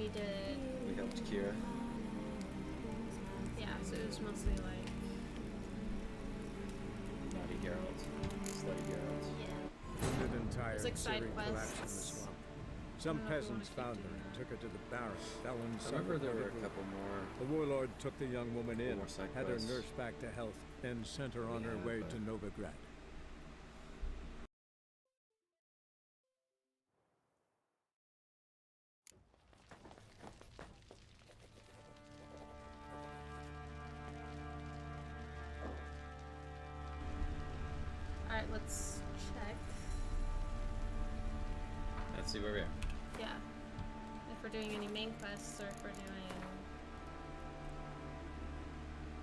we did... We helped Kira. Yeah, so it was mostly like... Naughty Geralt. Slutty Geralt. Yeah. An entire It's like side city collapsed in the quests. swamp. Some I don't know if you peasants wanna found keep her doing and that. took her to the barracks. Fallon I remember there were a couple more. The warlord took the young woman in, more side had her quests. nursed back to health, then sent her on her Yeah, way but- to Novigrad. Alright, let's check. Let's see where we are. Yeah. If we're doing any main quests or if we're doing...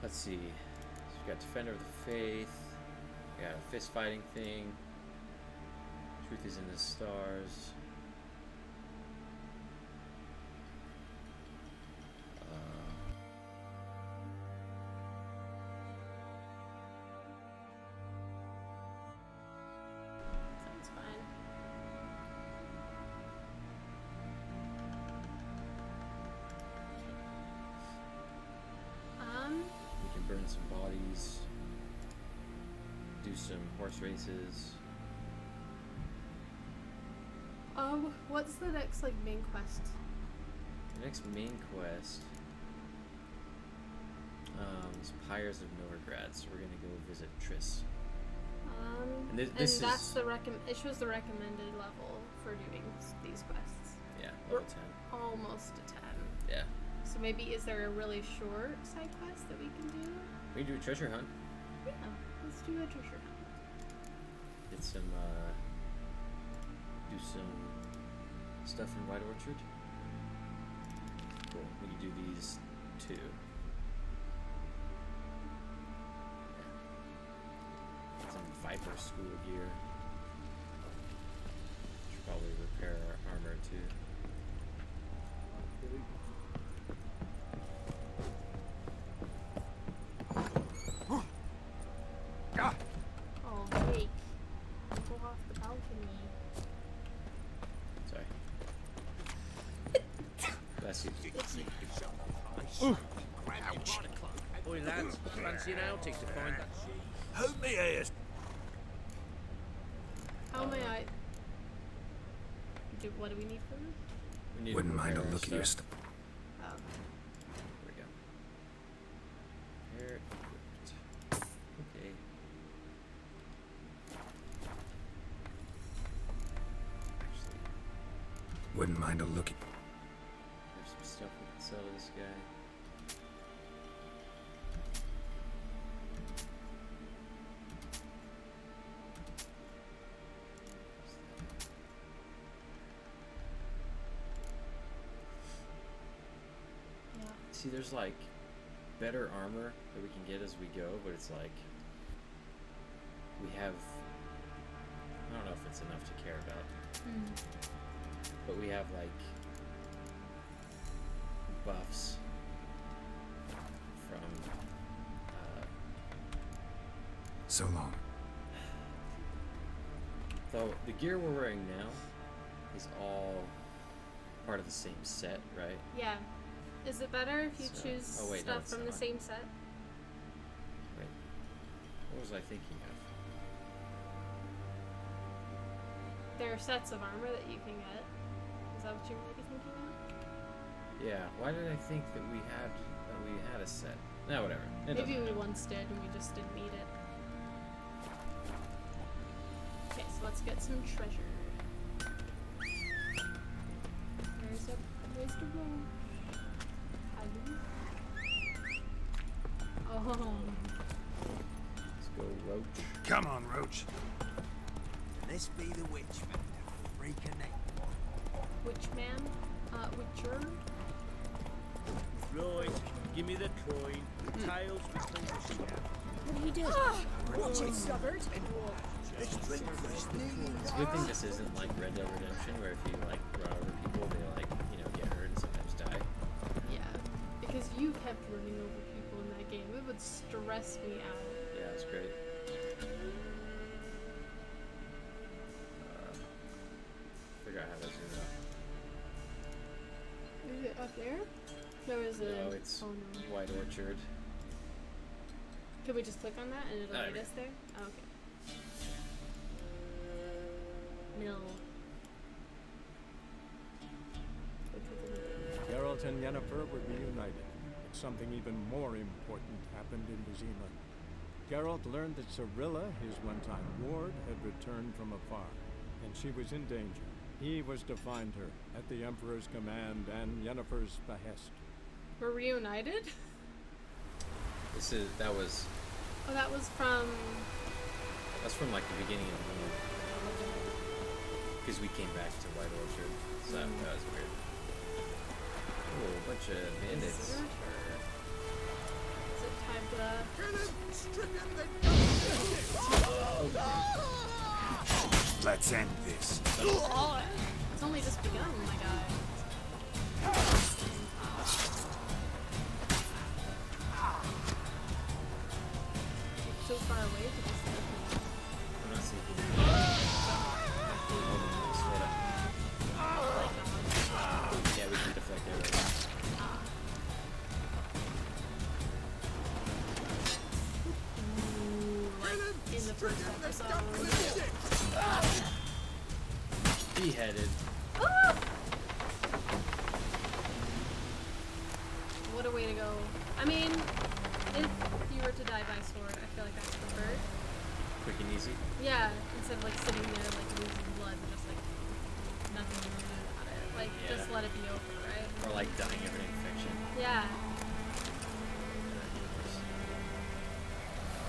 Let's see. So we got Defender of the Faith. We got a fist fighting thing. Truth is in the stars. Sounds fine. We can burn some bodies. Do some horse races. What's the next, like, main quest? The next main quest is Pyres of Novigrad, so we're gonna go visit Triss. And this that's is the it shows the recommended level for doing these quests. yeah, We're level 10. almost to 10. Yeah. So maybe is there a really short side quest that we can do? We can do a treasure hunt. Yeah, let's do a treasure hunt. Get some do some stuff in White Orchard. Cool. We can do these too. Yeah. Some Viper school gear. Should probably repair our armor too. Oh, Jake. Go off the balcony. Sorry. Bless you. Oi lads, fancy an outing to find that sheep? Hold me ears. How may I... What do we need for this? We need Wouldn't to mind a repair our look at your stuff. stuff. Oh. There we go. Here, equipped. Okay. Actually, Wouldn't mind a look at. there's some stuff we can sell to this guy. Yeah. See, there's like better armor that we can get as we go, but it's like we have. I don't know if it's enough to care about, but we have like buffs from So long. though the gear we're wearing now is all part of the same set, right? Yeah. Is it better if you So- choose oh, wait, no, stuff it's from the not. same set? Wait, what was I thinking of? There are sets of armor that you can get. Is that what you're maybe thinking of? Yeah, why did I think that we had a set? No, whatever. It Maybe doesn't we matter. once did and we just didn't need it. Okay, so let's get some treasure. There's the road. Hello. Oh. Let's go roach. Come on, Roach. This be the witch man. Reconnect. Witchman? Witcher? Right, give me the coin. Tails between the shaft. What are you doing? Watch it, stubborn. This drink was new. It's a good thing this isn't like Red Dead Redemption, where if you like run over people, they like get hurt and sometimes die. Yeah. Because you kept running over people in that game. It would stress me out. Yeah, it's great. Figure out how to zoom out. Up there? There was a. No, it's oh, no. White Orchard. Could we just click on that and it'll Oh, lead yeah. us there? Oh, okay. Mill. Geralt and Yennefer were reunited, but something even more important happened in Vizima. Geralt learned that Cirilla, his one-time ward, had returned from afar, and she was in danger. He was to find her, at the Emperor's command and Yennefer's behest. We're reunited? That was Oh, that was from. that's from like the beginning of the game. Because we came back to White Orchard. So that was weird. Oh, a bunch of bandits. Is it time for that? Let's end this. Oh, it's only just begun, my guy. So far away to this thing. I'm not seeing it. Yeah, we can deflect arrows. In the first episode. Beheaded. Ah! What a way to go. I mean, if you were to die by sword, I feel like that's preferred. Quick and easy. Yeah, instead of like sitting there like losing blood and just like nothing you can do about it. Like Yeah. just let it be over, right? Or like dying of an infection. Yeah.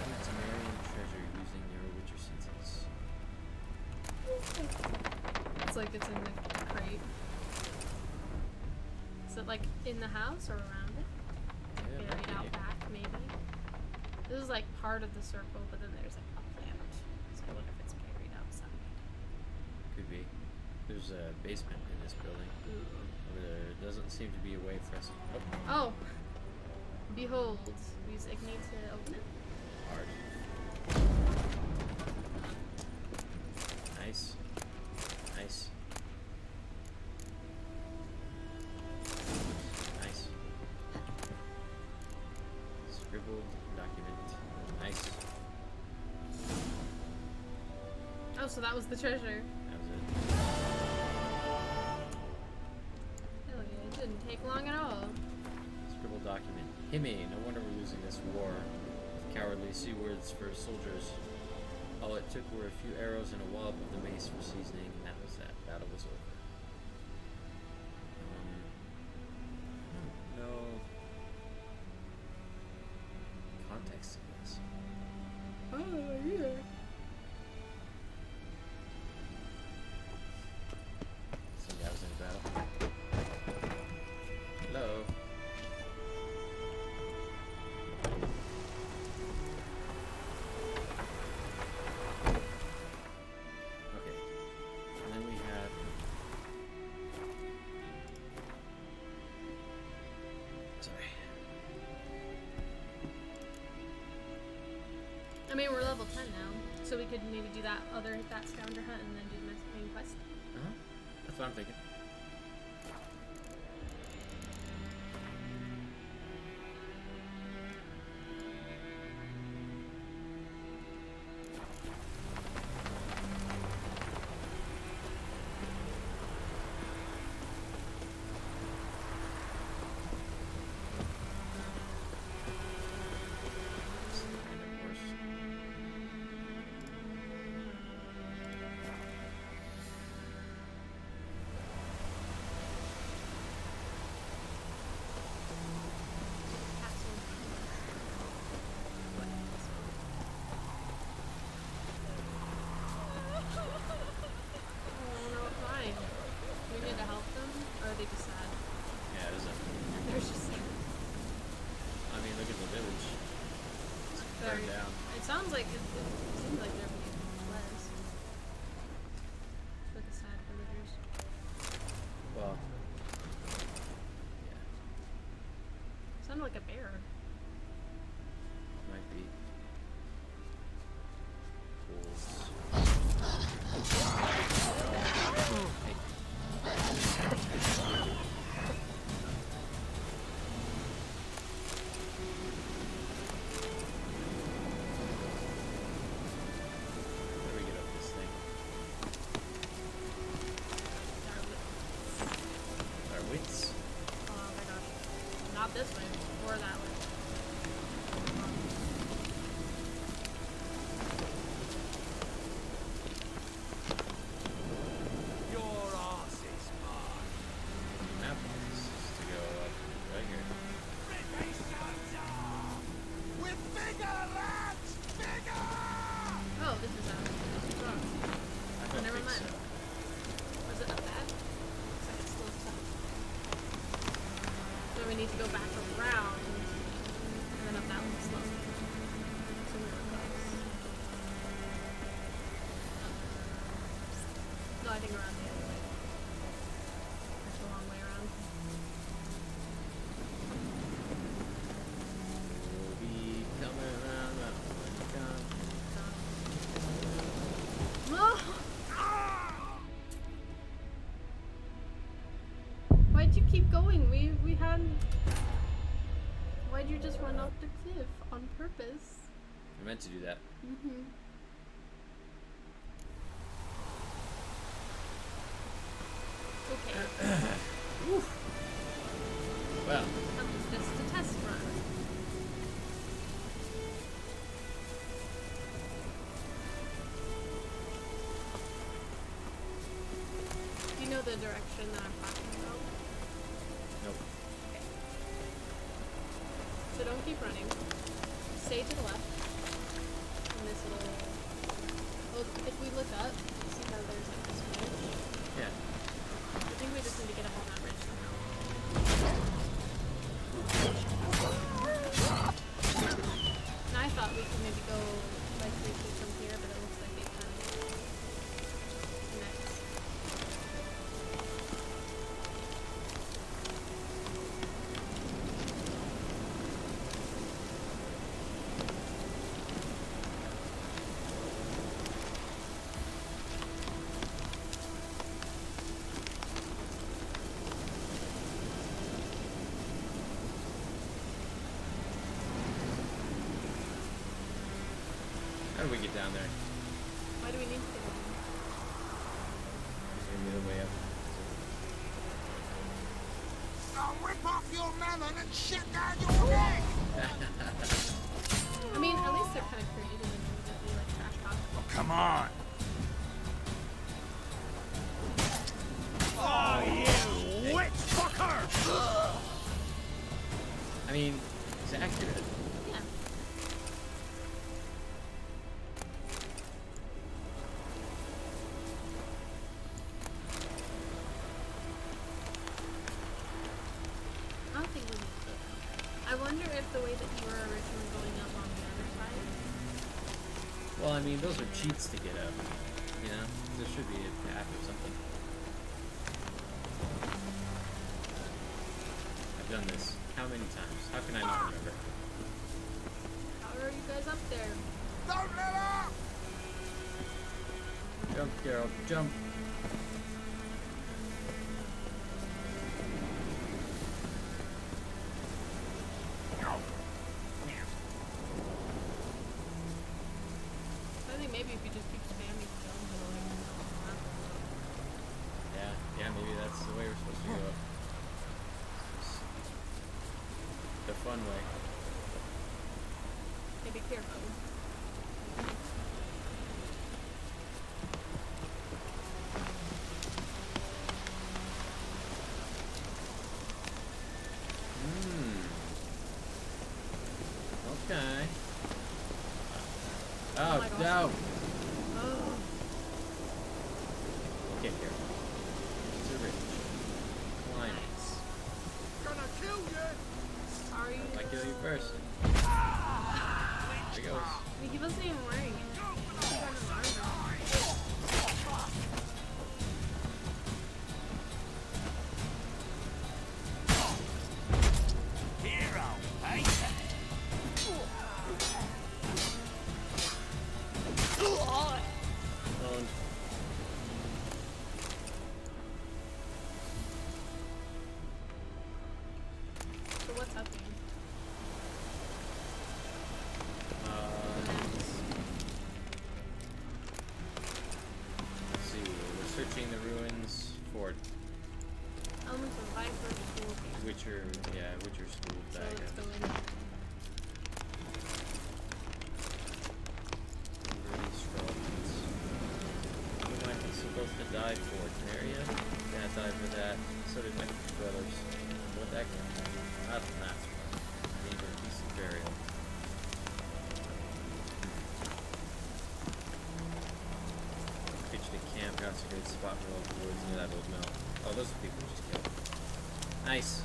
It's Marion treasure using your Witcher senses. It's like it's in the crate. Is it like in the house or around it? Yeah, Buried out maybe. back, maybe. This is like part of the circle, but then there's like a plant. So I wonder if it's buried outside. Could be. There's a basement in this building. Over there doesn't seem to be a way for us. Oh, Oh! Behold. Use Ignite to open it. hard. Nice. Nice. Nice. Scribbled document. Nice. Oh, so that was the treasure. That was it. Hell yeah, it didn't take long at all. Scribbled document. Himmy, no wonder we're losing this war. With cowardly sea words for soldiers. All it took were a few arrows and a wallop of the mace for seasoning, and that was that. Battle was over. No context to this. Oh, yeah. Some guy was in a battle. Hello. Okay. And then we have sorry. I mean, we're level 10 now, so we could maybe do that scavenger hunt and then do the main quest. Uh-huh. That's what I'm thinking. And of course, this is out. What's wrong? I don't Never think mind. so. Was it up bad? Looks like it's still stuck. So we need to go back around and then up that one slope. So we were close. No, I think around the other way. That's a long way around. We'll be coming around that one. Why'd you keep going? We had. Why'd you just run off the cliff on purpose? I meant to do that. Mm-hmm. Okay. Well, That was just a test run. Do you know the direction that I'm talking about? nope. Okay. So don't keep running. Stay to the left. In this little. Well, if we look up, see how there's like this ridge? Yeah. I think we just need to get up on that ridge somehow. And I thought we could maybe go like 3 feet from here, but it looks like they can next. How do we get down there? Why do we need to get on? Maybe the way up. I'll rip off your melon and shit down your neck! I mean, at least they're kind of creative in the way that we like trash talk. Oh, come on. Oh, you witch fucker! I mean, it's accurate. Yeah. I don't think we need to go down there. I wonder if the way that you were originally going up on the other side. Well, I mean, those are cheats to get up. You know? There should be a path or something. I've done this how many times? How can I not remember? How are you guys up there? Don't let up! Jump, Geralt, jump! I think maybe if you just keep spamming jump, it'll like Yeah, maybe that's the way we're supposed to go up. The fun way. Hey, be careful. Okay. Oh Oh, my gosh. no! Oh. Okay, here. It's a ridge. Climb it. Gonna kill you! Sorry. I kill you first. There he goes. He wasn't even wearing it. He got an armor. Hero, eh? Owned. So what's happening? Let's see. We're searching the ruins for Elements of Viper School. Witcher. Yeah, Witcher school So bag. let's go in. Really skeletons. Who am I supposed to die for? Tenaria? Yeah, I died for that. So did my brothers. What that guy? Not that. Need a decent burial. concentrated spot in the woods near that old mill. Oh, those are people we just killed. Nice.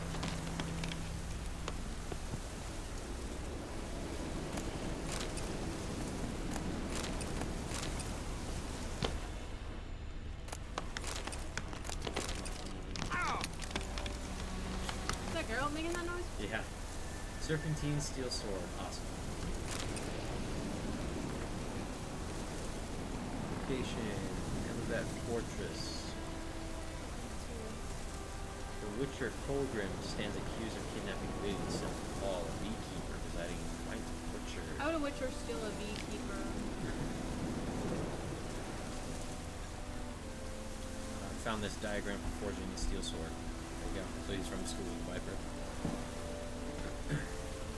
Is that girl making that noise? Yeah. Serpentine steel sword. Awesome. Location. That fortress. The Witcher Fulgrim stands accused of kidnapping Vivian son of Paul, a beekeeper residing in White Orchard. How would a Witcher steal a beekeeper? Found this diagram for forging the steel sword. There you go. So he's from school with Viper.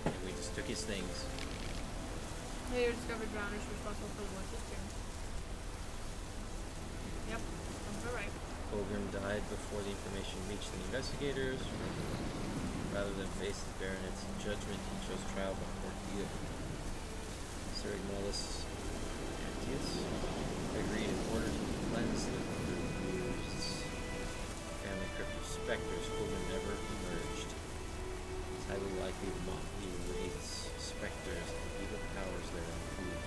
And we just took his things. Later discovered drowners responsible for the Witcher's doom. Yep, sounds about right. Fulgrim died before the information reached the investigators. Rather than face the baronet's judgment, he chose trial by ordeal. Sir Ignolus Antius agreed in order to cleanse the bruised family crypt of specters. Fulgrim never emerged. It's highly likely the motley wraiths, specters, and evil powers there improved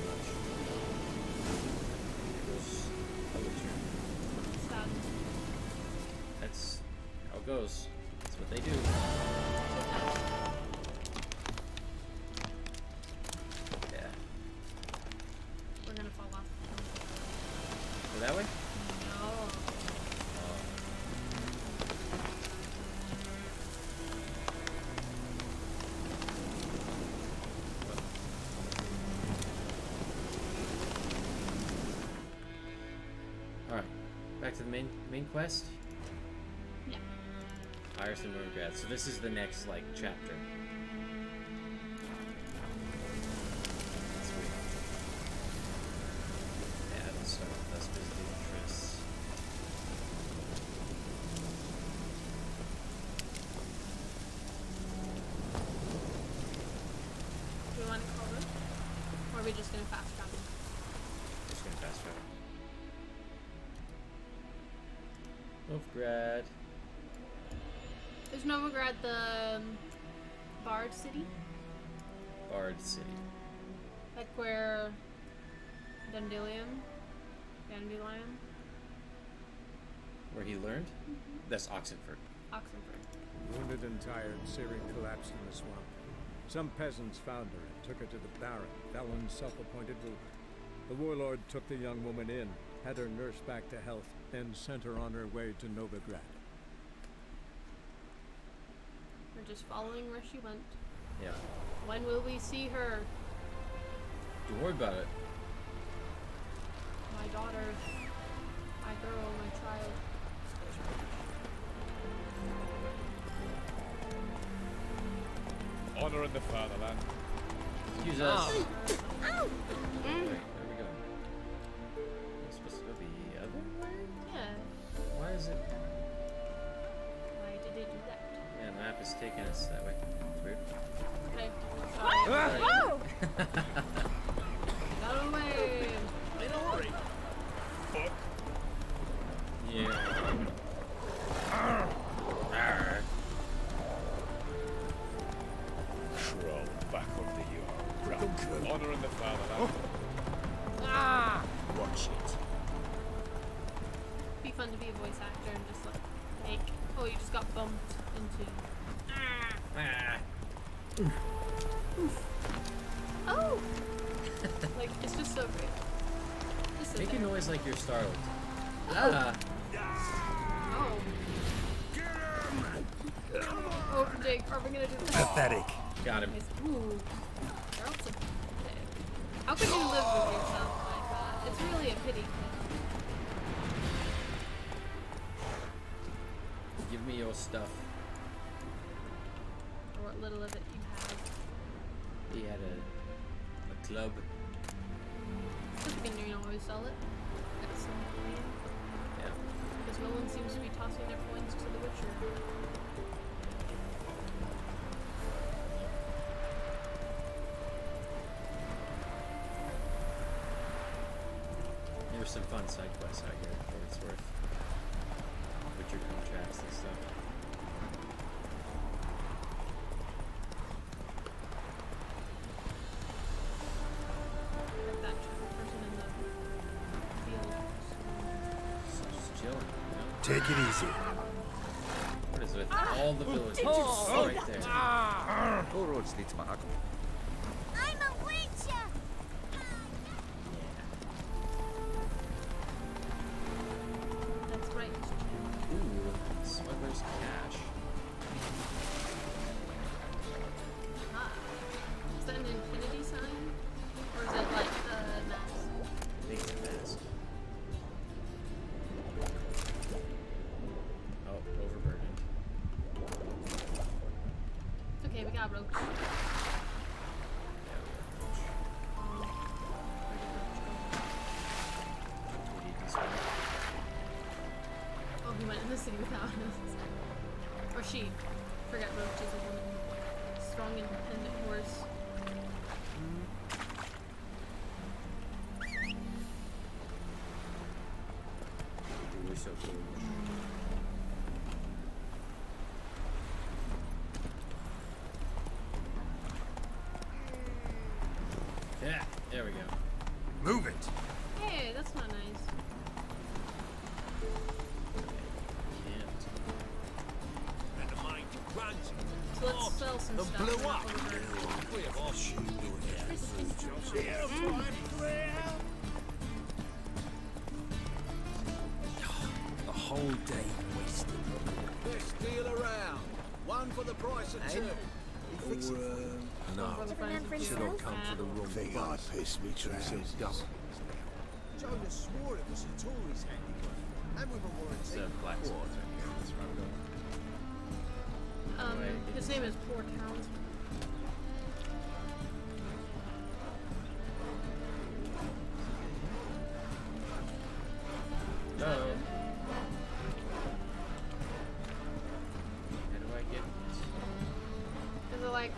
much. Sad. That's how it goes. That's what they do. Yeah. We're gonna fall off. Go that way? No. Alright. Back to the main quest. Yeah. Iris and Novigrad. So this is the next like chapter. Sweet. Yeah, it'll start with us visiting Triss. Do we want to call it? Or are we just gonna fast travel? Just gonna fast travel. Novigrad. Is Novigrad the Bard city? Bard City. Like where Dandelion? Where he learned? That's Oxenford. Oxenford. Wounded and tired, Ciri collapsed in the swamp. Some peasants found her and took her to the Baron, Felon's self-appointed ruler. The warlord took the young woman in, had her nursed back to health, then sent her on her way to Novigrad. We're just following where she went. Yeah. When will we see her? Don't worry about it. My daughter. My girl, my child. Honor in the fatherland. Excuse us. Ow! Wait, where are we going? We're supposed to go the other way? Yeah. Why is it? Why did they do that? Yeah, the map is taking us that way. It's weird. Okay. Whoa! Got away! In a hurry. Fuck. Yeah. Crawl back under your brow. Honor in the fatherland. Ah! Watch it. Be fun to be a voice actor and just like make. Oh, you just got bumped into. Ah. Oh! Like, it's just so great. Just sit Make a there. noise like you're startled. Ah. Oh. Oh, Jake, are we gonna do this? Pathetic. Got him. Nice. Ooh. Girl, it's a pity. How could you live with yourself like that? It's really a pity. Give me your stuff. Or what little of it you have. He had a club. Because we can, always sell it. At some point. Yeah. Because no one seems to be tossing their coins to the Witcher. Never some fun side quests out here for what it's worth. With your contracts and stuff. Like that person in the field. So just chilling, you know? Take it easy. What is with all the villagers right there? Go roads leads my uncle. I'm a witcher. That's right. Ooh, smuggler's cash. Ah. Is that an infinity sign? Or is it like a mask? I think it's a mask. Oh, overburdened. Okay, we got rope. Yeah, we need this one. Oh, he went in the city without us. Or she. Forget Roach is a woman. Strong, independent horse. Ooh, so cool. Yeah, there we go. Move it. Hey, that's not nice. Can't. Never mind, grunge. So let's sell some The stuff. blew and up. over there. We have all shoot doing The whole day wasted. Best deal around. One for the price of two. No. For the price of Should two. all come to the wrong Think I place. pissed me trousers. Jonas swore it was the Tories' handiwork. And with a It's warranty. a blacksmith right here. That's where I'm going. His name is Poor Townsman. No. How do I get? Is it like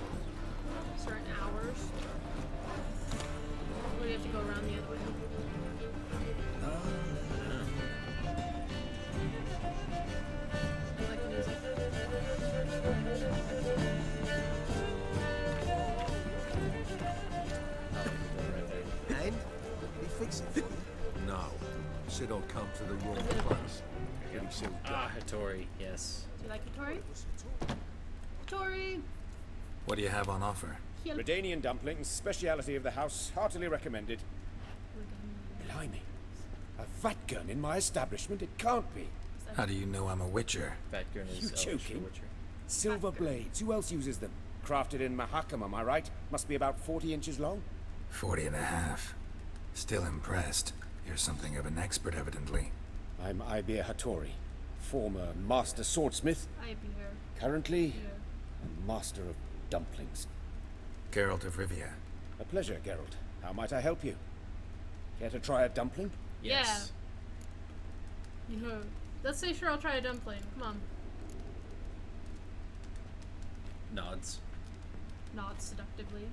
certain hours? Or do you have to go around the other way? I like the music. And? He fix it for you. No. Should all come to the wrong Is it a- place. Pretty soon Ah, done. Hattori. Yes. Do you like Tori? Tori! What do you have on offer? Redanian dumplings, speciality of the house, heartily recommended. Blimey. A fat gun in my establishment? It can't be. How do you know I'm a witcher? Fat Gun is You Elvish for joking? Witcher. Silver blades. Who else uses them? Crafted in Mahakam, am I right? Must be about 40 inches long. 40 and a half. Still impressed. You're something of an expert, evidently. I'm Ibir Hattori, former master swordsmith, I be here. currently Here. a master of dumplings. Geralt of Rivia. A pleasure, Geralt. How might I help you? Care to try a dumpling? Yes. Yeah. Let's say sure I'll try a dumpling. Come on. Nods. Nods seductively.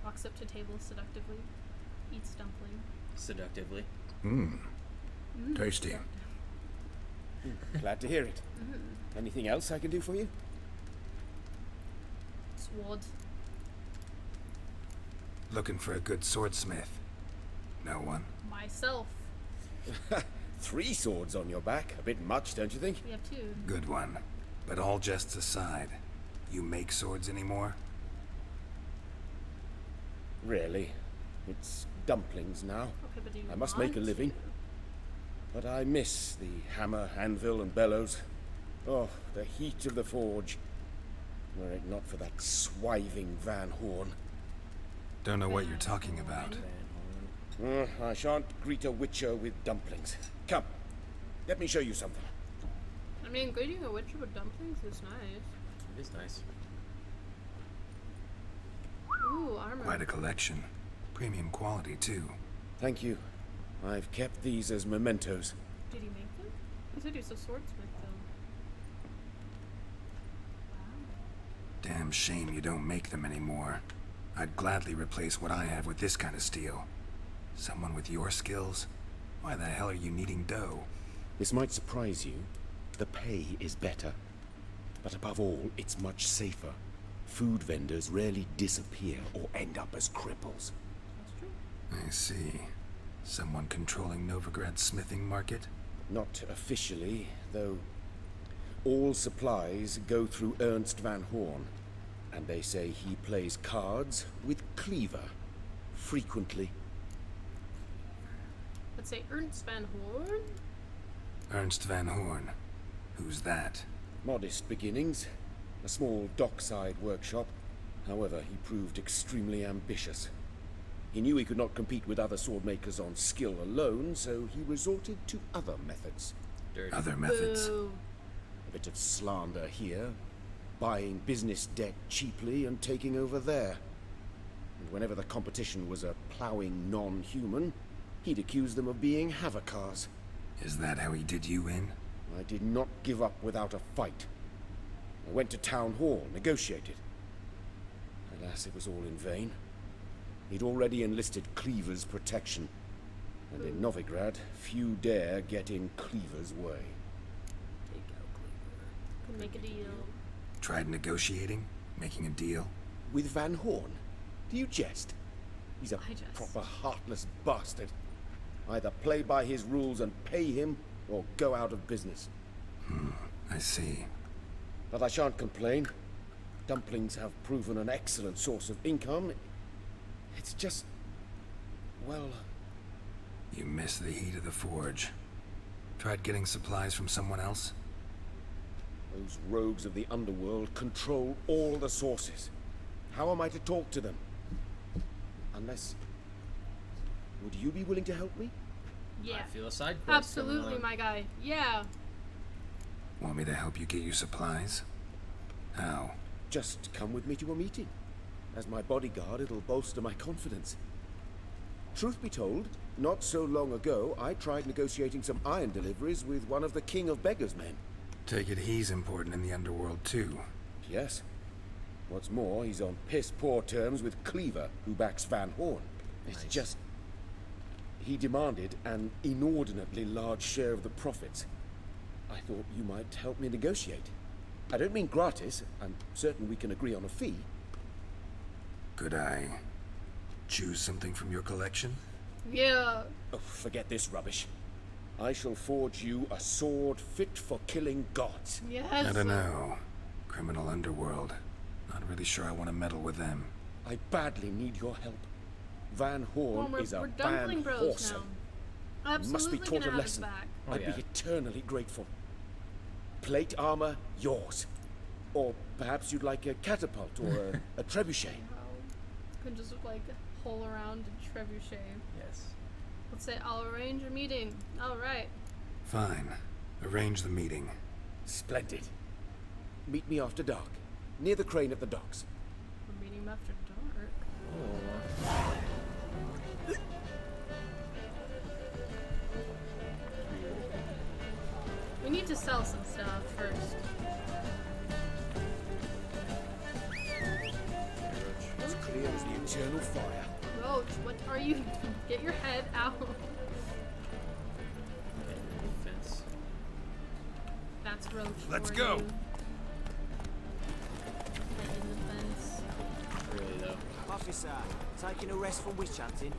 Walks up to table seductively. Eats dumpling. Seductively. Tasty. Glad to hear it. Anything else I can do for you? Sword. Looking for a good swordsmith. No one? Myself. 3 swords on your back. A bit much, don't you think? We have 2. Good one. But all jests aside, you make swords anymore? Really? It's dumplings now. Okay, but do you I must make a want living. to? But I miss the hammer, anvil, and bellows. Oh, the heat of the forge. Were it not for that swiving Van Horn. Don't know what you're talking about. I shan't greet a witcher with dumplings. Come, let me show you something. I mean, greeting a witcher with dumplings is nice. It is nice. Ooh, armor. Quite a collection. Premium quality, too. Thank you. I've kept these as mementos. Did he make them? He said he was a swordsmith, though. Wow. Damn shame you don't make them anymore. I'd gladly replace what I have with this kind of steel. Someone with your skills? Why the hell are you needing dough? This might surprise you. The pay is better. But above all, it's much safer. Food vendors rarely disappear or end up as cripples. That's true. I see. Someone controlling Novigrad's smithing market? Not officially, though. All supplies go through Ernst Van Horn. And they say he plays cards with Cleaver. Frequently. Let's say Ernst Van Horn. Ernst Van Horn. Who's that? Modest beginnings. A small dockside workshop. However, he proved extremely ambitious. He knew he could not compete with other swordmakers on skill alone, so he resorted to other methods. Dirty. Other methods? Boo. A bit of slander here, buying business debt cheaply and taking over there. And whenever the competition was a ploughing non-human, he'd accuse them of being Havocars. Is that how he did you in? I did not give up without a fight. I went to Town Hall, negotiated. Alas, it was all in vain. He'd already enlisted Cleaver's protection. And in Novigrad, few dare get in Cleaver's way. Take out Cleaver. Could make a deal. Tried negotiating? Making a deal? With Van Horn? Do you jest? He's a I jest. proper heartless bastard. Either play by his rules and pay him, or go out of business. I see. But I shan't complain. Dumplings have proven an excellent source of income. It's just... well... You miss the heat of the forge. Tried getting supplies from someone else? Those rogues of the underworld control all the sources. How am I to talk to them? Unless... would you be willing to help me? Yeah. I feel a side quest coming Absolutely, on. my guy. Yeah. Want me to help you get you supplies? How? Just come with me to a meeting. As my bodyguard, it'll bolster my confidence. Truth be told, not so long ago, I tried negotiating some iron deliveries with one of the King of Beggars' men. Take it he's important in the underworld too. Yes. What's more, he's on piss-poor terms with Cleaver, who backs Van Horn. It's just... he demanded an inordinately large share of the profits. I thought you might help me negotiate. I don't mean gratis. I'm certain we can agree on a fee. Could I choose something from your collection? Yeah. Oh, forget this rubbish. I shall forge you a sword fit for killing gods. Yes. I don't know. Criminal underworld. Not really sure I want to meddle with them. I badly need your help. Van Horn Well, is a we're dumpling Van bros Horsen. now. Absolutely Must be taught gonna a have his lesson. back. Oh, I'd yeah. be eternally grateful. Plate armor, yours. Or perhaps you'd like a catapult or a trebuchet. Could just like hole around a trebuchet. Yes. Let's say I'll arrange a meeting. All right. Fine. Arrange the meeting. Splendid. Meet me after dark, near the crane at the docks. We're meeting after dark. Oh. We need to sell some stuff first. As clear as the eternal fire. Roach, what are you? Get your head out. Fence. That's Roach. Let's for go. you. Head in the fence. Really though. Officer, taking a rest from witch hunting.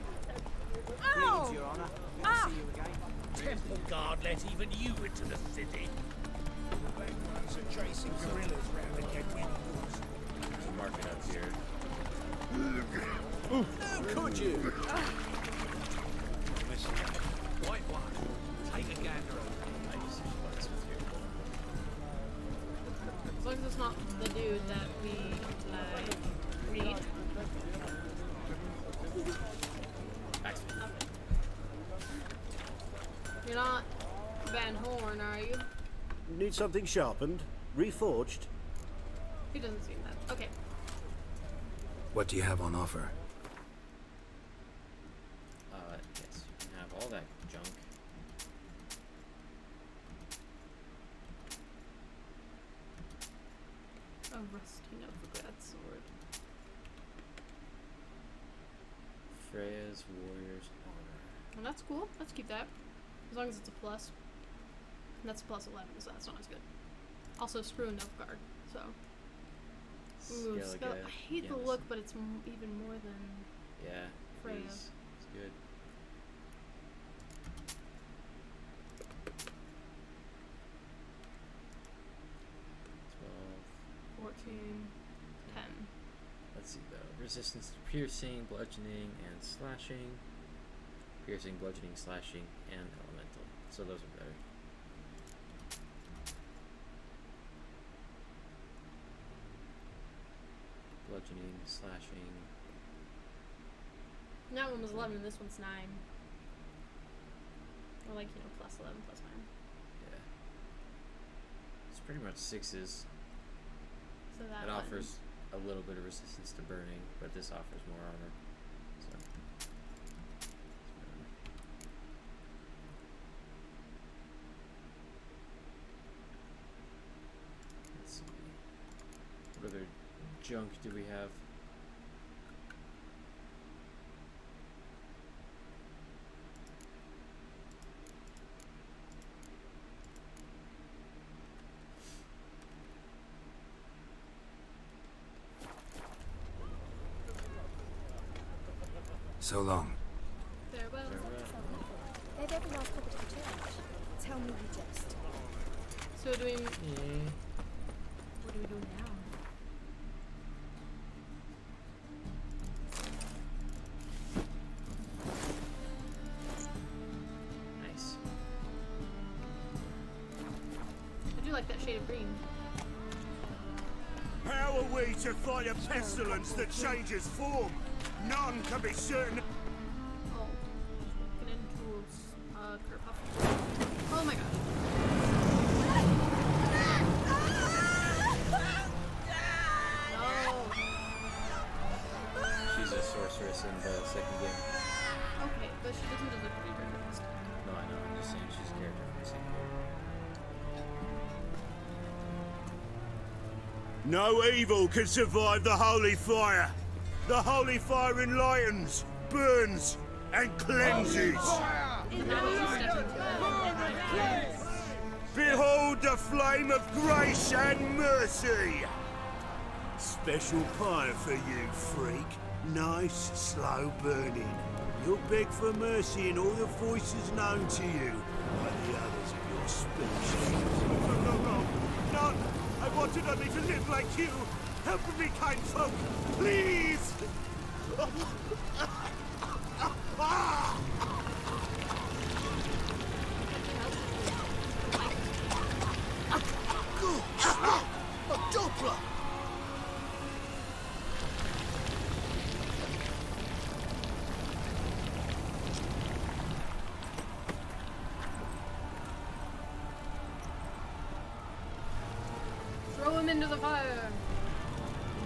Ow! Greetings, Your Honor. Good to see you again. Temple Guard let even you into the city. Chasing gorillas round again. There's a market up here. How could you? White one. Take a gander. I used to flex with you. As long as it's not the dude that we meet. Axeman. You're not Van Horn, are you? Need something sharpened? Reforged? He doesn't seem that. Okay. What do you have on offer? Yes, you can have all that junk. A rusting of the grad sword. Freya's Warrior's Honor. Well, that's cool. Let's keep that. As long as it's a plus. And that's a plus 11, so that's not as good. Also, screw enough guard, so. Ooh, I hate the look, but it's even more than Freya. It's good. 12, 14, 10. Let's see though. Resistance to piercing, bludgeoning, and slashing. Piercing, bludgeoning, slashing, and elemental. So those are better. Bludgeoning, slashing. That one was 11 and this one's 9. Or like, plus 11, plus 9. Yeah. It's pretty much 6s. So that it offers a little bit of resistance to burning, but this offers more armor. So. Let's see. What other junk do we have? So long. Farewell. They've every last copy to the church. Tell me you jest. So do we... What do we do now? Nice. I do like that shade of green. How are we to fight a pestilence that changes form? None can be certain. Oh. Walking into kerfuffle. Oh my gosh. No. She's a sorceress in the second game. Okay, but she doesn't deserve to be very first. No, I know. I'm just saying she's a character from the second game. No evil can survive the holy fire. The holy fire enlightens, burns, and cleanses. Behold the flame of grace and mercy. Special pie for you, freak. Nice, slow burning. You'll beg for mercy in all the voices known to you by the others of your species. No. None. I wanted only to live like you. Help me, kind folk, please! A Doppler! Throw him into the fire!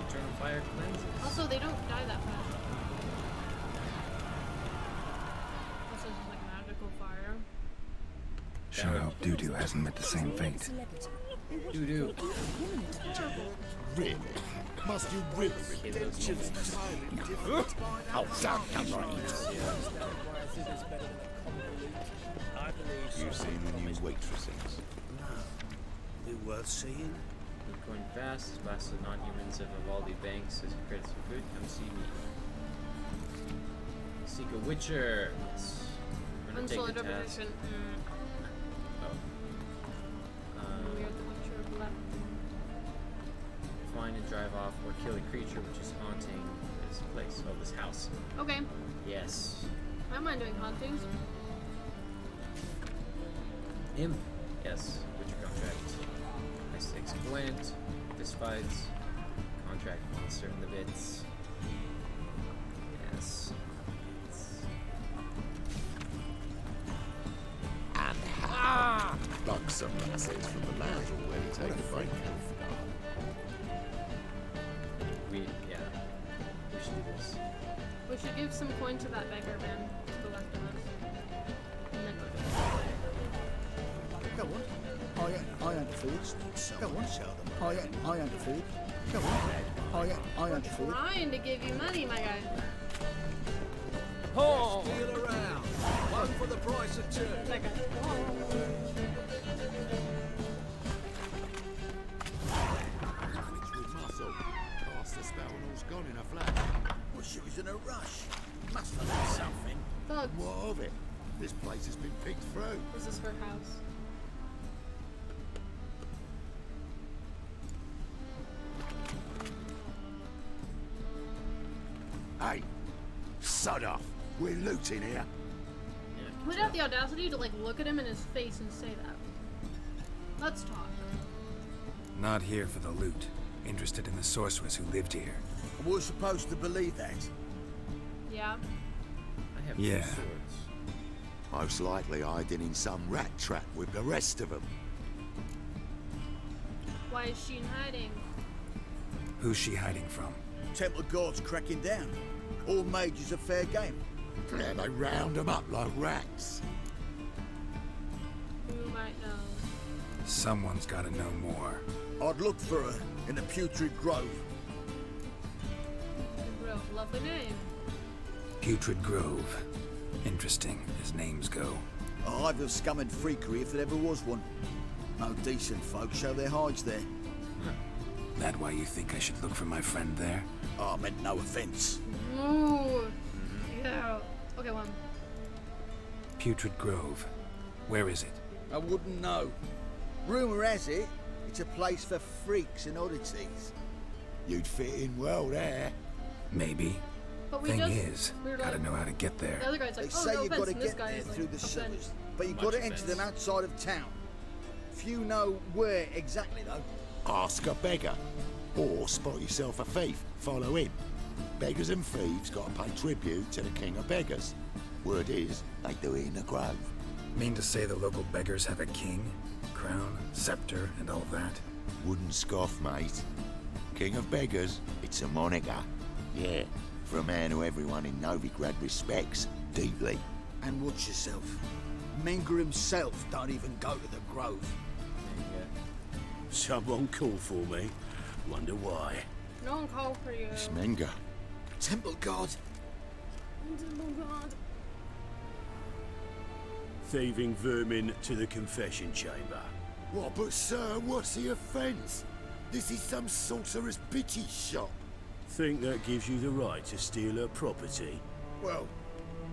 Eternal fire cleanses. Also, they don't die that fast. Also, this is like magical fire. Sure hope Doo-Doo hasn't met the same fate. Doo-Doo. Really? Must you really? Redemption's entirely different. Oh, come right You've seen the new waitresses. No. They're worth seeing. Keep going fast, as fast as non-humans of Vivaldi Banks as credits are good. Come see me. Seek a Witcher. Let's undertake Unsolid the task. reputation. Oh. We are the Witcher of left. Find and drive off or kill a creature which is haunting this place. Oh, this house. Okay. Yes. I don't mind doing hauntings. Imp. Yes. Witcher contract. I stakes Gwent. Fist fights. Contract monster in the bits. Yes. Buck some lasses from the land already taken by We should do this. We should give some coin to that beggar man to the left of us. And then we'll Go on. I underfood. Go on. I underfood. Go on. I underfood. trying to give you money, my guy. Oh! Steal around. One for the price of two. That guy. With muscle. Cast the spell and all's gone in a flash. Well, she was in a rush. Must have done something. Thugs. What of it? This place has been picked through. This is her house. Hey, sod off. We're looting here. Would have the audacity to like look at him in his face and say that. Let's talk. Not here for the loot. Interested in the sorceress who lived here. We're supposed to believe that. Yeah. I have Yeah. two swords. Most likely hiding in some rat trap with the rest of them. Why is she in hiding? Who's she hiding from? Temple Guard's cracking down. All mages are fair game. Yeah, they round them up like rats. Who might know? Someone's gotta know more. I'd look for her in the Putrid Grove. Real lovely name. Putrid Grove. Interesting, as names go. A hive of scum and freakery if there ever was one. No decent folk show their hides there. That why you think I should look for my friend there? Oh, I meant no offence. Ooh. Yeah. Okay, one. Putrid Grove. Where is it? I wouldn't know. Rumour has it, it's a place for freaks and oddities. You'd fit in well there. Maybe. But we Thing just, is, we were gotta like, know how to get there. the other guy's They like, oh, say no you've offense, got to and this get guy there is like, through the offense. sewers, but you've Much got to enter offense. them outside of town. Few know where exactly, though. Ask a beggar. Or spot yourself a thief. Follow him. Beggars and thieves got to pay tribute to the king of beggars. Word is, they do it in the grove. Mean to say the local beggars have a king, crown, scepter, and all that? Wouldn't scoff, mate. King of beggars, it's a moniker. Yeah, for a man who everyone in Novigrad respects deeply. And watch yourself. Menger himself don't even go to the Grove. There you go. Someone called for me. Wonder why. No one called for you. It's Menger. Temple Guard. Oh God. Thieving vermin to the confession chamber. What, but sir, what's the offence? This is some sorcerer's bitchy shop. Think that gives you the right to steal her property? Well,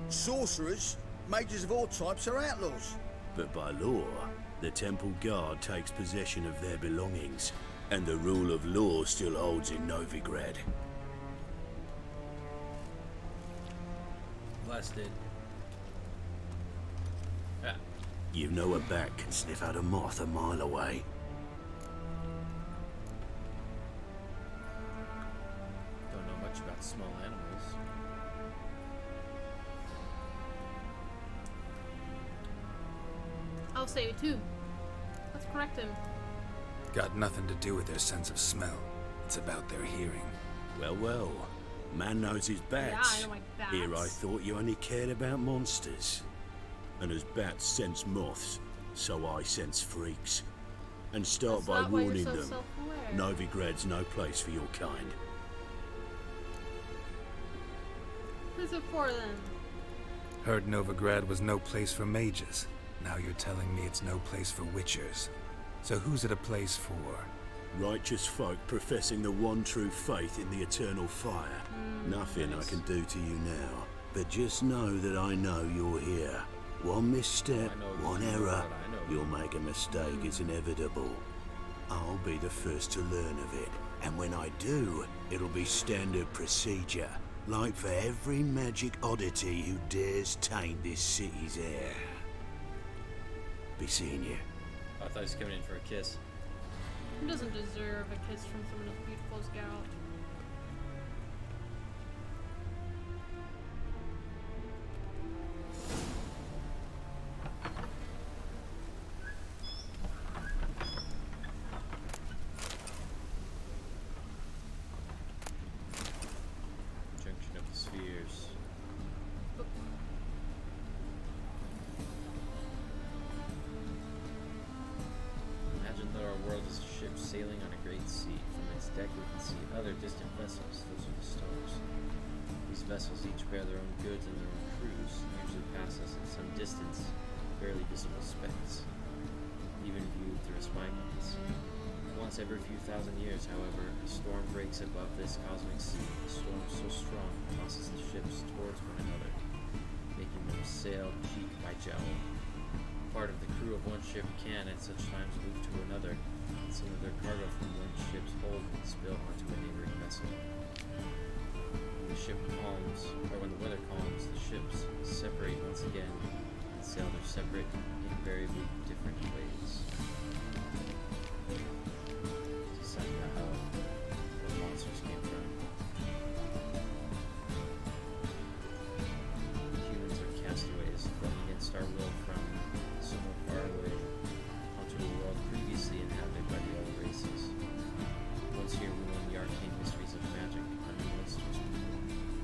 sorcerers, mages of all types are outlaws. But by law, the Temple Guard takes possession of their belongings, and the rule of law still holds in Novigrad. Blasted. Ah. You know a bat can sniff out a moth a mile away. Don't know much about small animals. I'll say it too. Let's correct him. Got nothing to do with their sense of smell. It's about their hearing. Well, well. Man knows his bats. Yeah, I know my bats. Here I thought you only cared about monsters. And as bats sense moths, so I sense freaks. And start That's by not why you're warning so them. self-aware. Novigrad's no place for your kind. Who's it for then? Heard Novigrad was no place for mages. Now you're telling me it's no place for witchers. So who's it a place for? Righteous folk professing the one true faith in the eternal fire. Nothing I can do to you now. But just know that I know you're here. One misstep, I know one you, error, but I know you'll make a mistake. It's inevitable. I'll be the first to learn of it. And when I do, it'll be standard procedure. Like for every magic oddity who dares taint this city's air. Be seeing you. I thought he was coming in for a kiss. Who doesn't deserve a kiss from someone as beautiful as Geralt? Junction of the spheres. Imagine that our world is a ship sailing on a great sea. From its deck we can see other distant vessels. Those are the stars. These vessels each bear their own goods and their own crews usually pass us at some distance, barely visible specks, even viewed through a spy lens. Once every few thousand years, however, a storm breaks above this cosmic sea. A storm so strong it tosses the ships towards one another, making them sail cheek by jowl. Part of the crew of one ship can at such times move to another, and some of their cargo from one ship's hold will spill onto a neighboring vessel. When the ship calms, or when the weather calms, the ships separate once again and sail their separate, invariably different ways. It's like how the monsters came from. Humans are castaways, thrown against our will from somewhere far away onto a world previously inhabited by the other races. Once here we learn the arcane mysteries of magic, unknown monsters,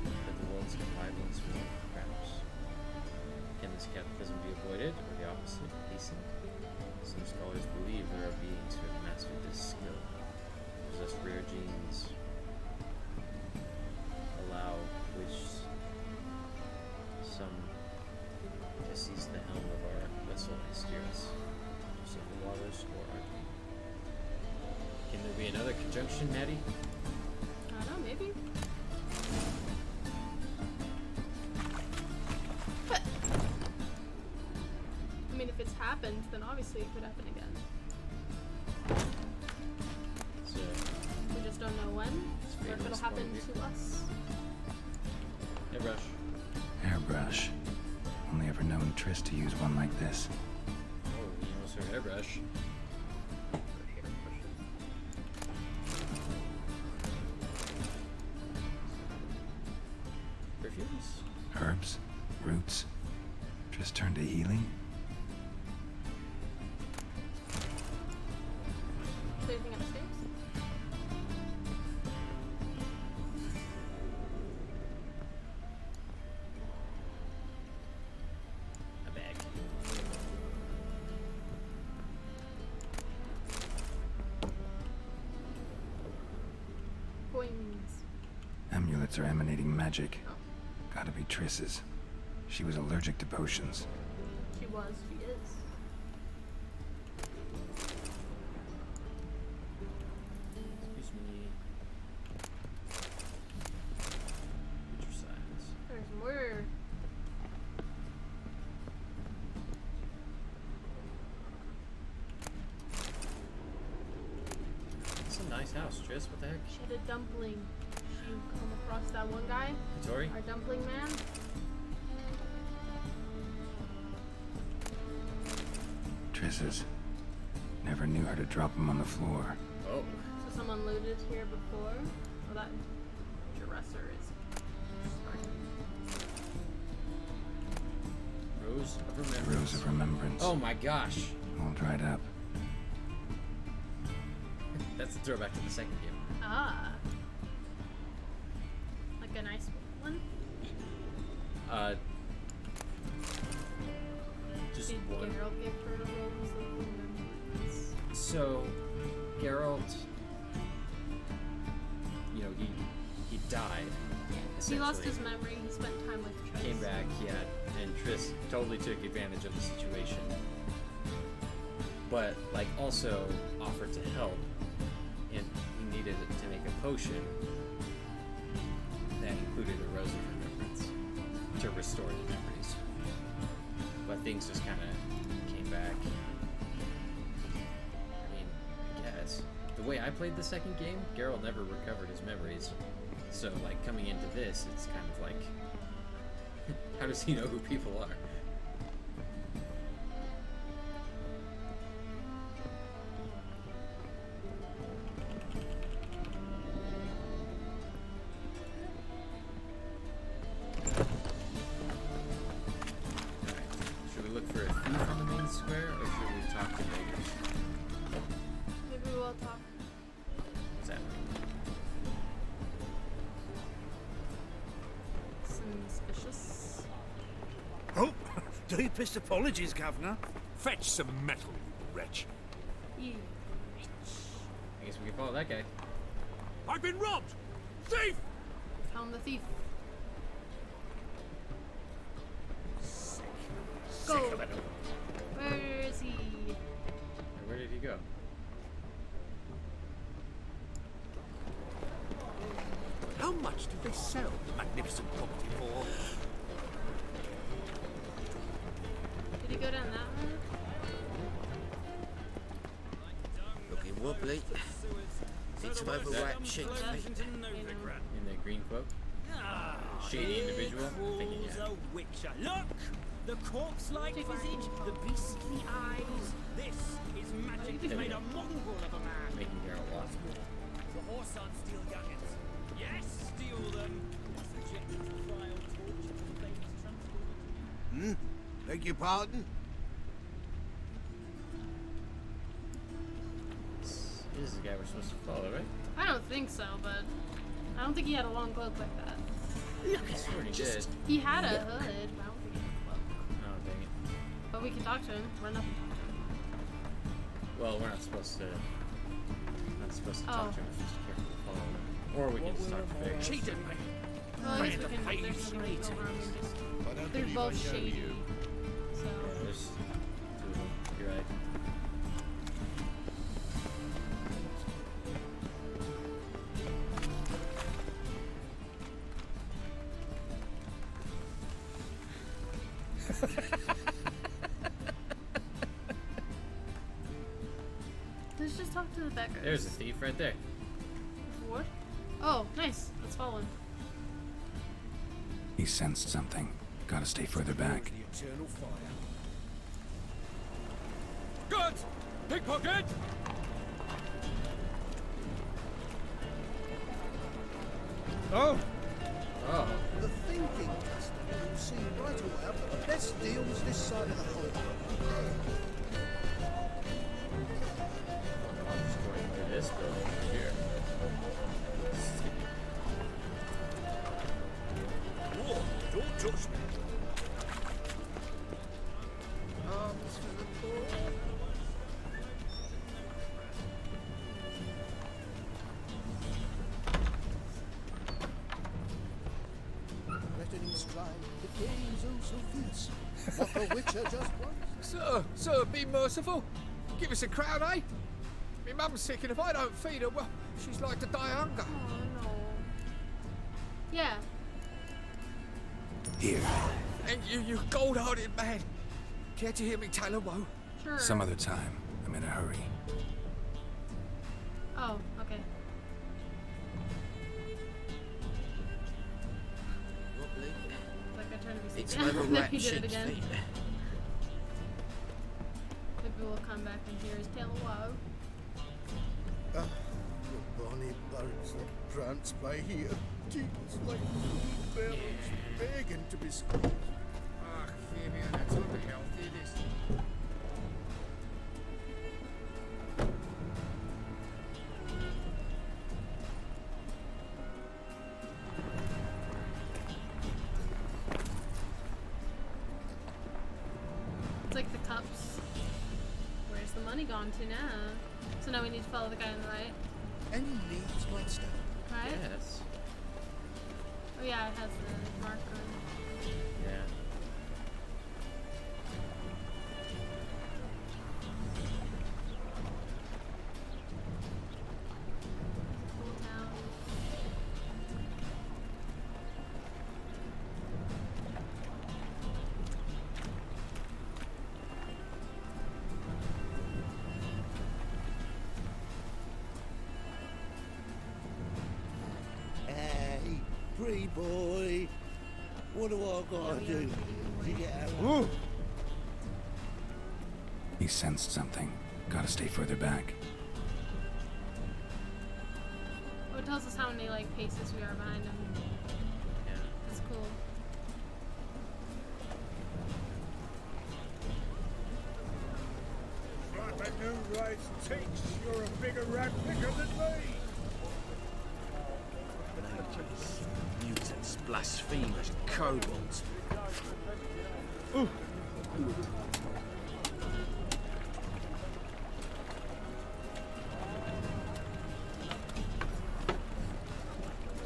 that the worlds can hide once more, perhaps. Can this cataclysm be avoided, or the opposite, hastened? Some scholars believe there are beings who have mastered this skill, possess rare genes, allow which some to seize the helm of our vessel and steer us to some waters or our dream. Can there be another conjunction, Maddie? I don't know, maybe. But I mean, if it's happened, then obviously it could happen again. So We just don't know when, or if it'll happen to us. Airbrush. Airbrush. Only ever known Triss to use one like this. Oh, you almost heard airbrush. Perfumes? Herbs, roots. Triss turned to healing. Is there anything upstairs? A bag. Coins. Amulets are emanating magic. Gotta be Triss's. She was allergic to potions. She was, she is. Excuse me. Exercise. There's more. It's a nice house, Triss. What the heck? She had a dumpling. She come across that one guy, Tori? our dumpling man. Triss's. Never knew her to drop them on the floor. Oh. So someone looted here before. Oh, that dresser is. Rose of Remembrance. Rose of Remembrance. Oh my gosh. All dried up. That's a throwback to the second game. Ah. Like a nice one? Just Did one. Geralt give her a rose of remembrance? So, Geralt, you know, he died. He lost essentially. his memory. He spent time with Triss. Came back, yeah, and Triss totally took advantage of the situation. But, like, also offered to help, and he needed to make a potion that included a Rose of Remembrance to restore the memories. But things just kind of came back. I mean, I guess. The way I played the second game, Geralt never recovered his memories. So, like, coming into this, it's kind of like, how does he know who people are? Should we look for a thief on the main square, or should we talk to beggars? Maybe we'll talk. What's that? Suspicious. Oh, deepest apologies, Governor. Fetch some metal, you wretch. You I guess we can follow that guy. I've been robbed! Thief! found the thief. go. Where is he? Where did he go? How much did they sell the magnificent property for? Did he go down that one? Looking wobbly. Need some overwrapped sheets, mate. In the green cloak? Shady individual? I'm thinking, yeah. Witcher. Look! The corpse-like visage, the beastly eyes. This is magic that made a mongrel of a man. Making Geralt lost. The horse on steel guggins. Yes, steal them. Beg your pardon? This is the guy we're supposed to follow, right? I don't think so, but I don't think he had a long cloak like that. Look at that. He did. He had a hood, but I don't think he had a cloak. Oh, dang it. But we can talk to him. Run up and talk to him. Well, we're not supposed to. Not supposed to talk to him. We're supposed to carefully follow him. Or we can just talk to Faye. Cheated me. Well, I guess we can. There's nothing we can go harm him. They're both shady. So. Yeah, there's two of them. You're right. Let's just talk to the beggars. There's a thief right there. What? Oh, nice. Let's follow him. He sensed something. Gotta stay further back. Eternal fire. Good! Pickpocket! Oh! Oh. The thinking customer will see right away I've got the best deals this side of the hall. I'm just going to this building over here. Whoa, don't touch me. Arms for the poor. Letting him stride, the game's oh so fierce. What the Witcher just wants. Sir, be merciful. Give us a crown, eh? My mum's sick, and if I don't feed her, well, she's like to die of hunger. Oh no. Yeah. Here. Thank you, you gold-hearted man. Care to hear me tell a woe? Sure. Some other time. I'm in a hurry. Oh, okay. Wobbly. Like I tried to be Need safe. some And then overwrapped he did it sheets, again. mate. Maybe we'll come back and hear his tale of woe. The bonny birds that prance by here. Teens like bells begging to be squeezed. Ah, Fabian, that's unhealthy, this. It's like the cups. Where's the money gone to now? So now we need to follow the guy on the right. Any needs might stop. Right? Yes. Oh yeah, it has the marker. Yeah. Cool town. Hey, free boy. What do I gotta do to get out? Ooh. He sensed something. Gotta stay further back. Oh, it tells us how many like paces we are behind him. Yeah. That's cool. Right, my new rice takes. You're a bigger rat picker than me. Mutants, blasphemers, kobolds. A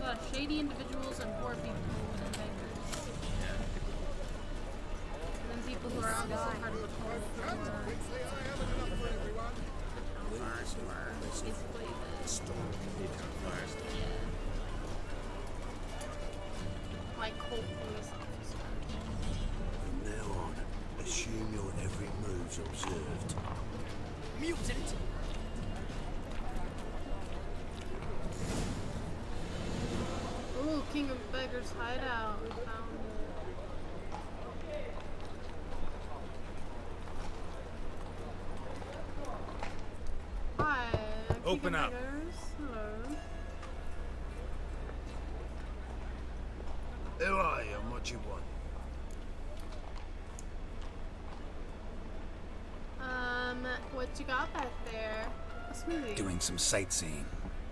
lot of shady individuals and poor people and beggars. Yeah. And then people who are obviously part of the whole thing. Basically, like Colt police officer. From now on, assume your every move's observed. Mutant! Ooh, King of Beggars hideout. We found it. Hi, Open King of up. Beggars. Hello. Who are you and what you want? What you got back there? A smoothie. Doing some sightseeing.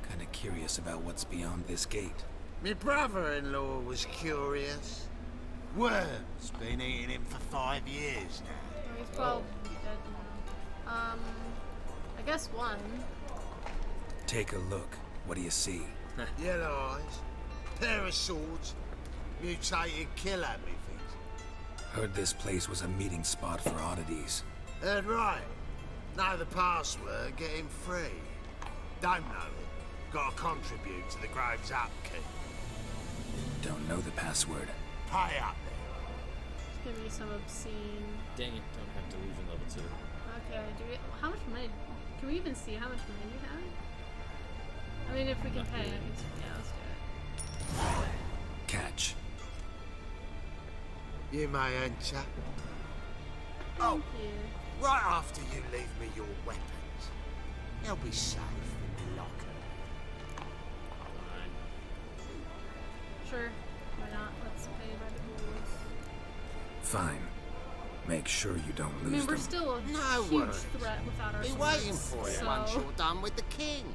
Kinda curious about what's beyond this gate. My brother-in-law was curious. Worms. Been eating him for 5 years now. Oh, he's probably dead now. I guess one. Take a look. What do you see? Yellow eyes, pair of swords, mutated kill at me things. Heard this place was a meeting spot for oddities. Heard right. Know the password, get him free. Don't know it. Gotta contribute to the Grove's upkeep. Don't know the password. Pay up It's gonna be some obscene. Dang it, don't have delusion level 2. Okay, do we? How much money? Can we even see how much money we have? I mean, if we can pay it, yeah, let's do it. Catch. You may enter. Thank you. Right after you leave me your weapons. They'll be safe in the locker. Sure. Why not? Let's pay by the rules. Fine. Make sure you don't I lose mean, we're them. still a No huge worries. threat without our Be swords, waiting for you so... once you're done with the king.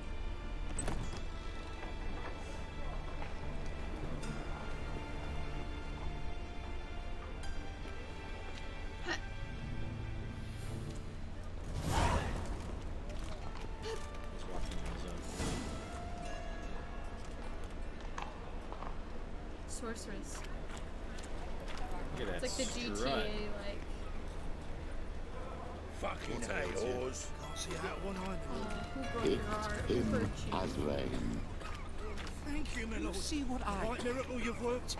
He's walking on his own. Sorceress. Look at It's that like the GTA, strut. like... Fucking What's hell, that? whores. Can't see out one eye. who broke your heart? Who hurt you? Thank you, my lord. See what I Right miracle you've worked.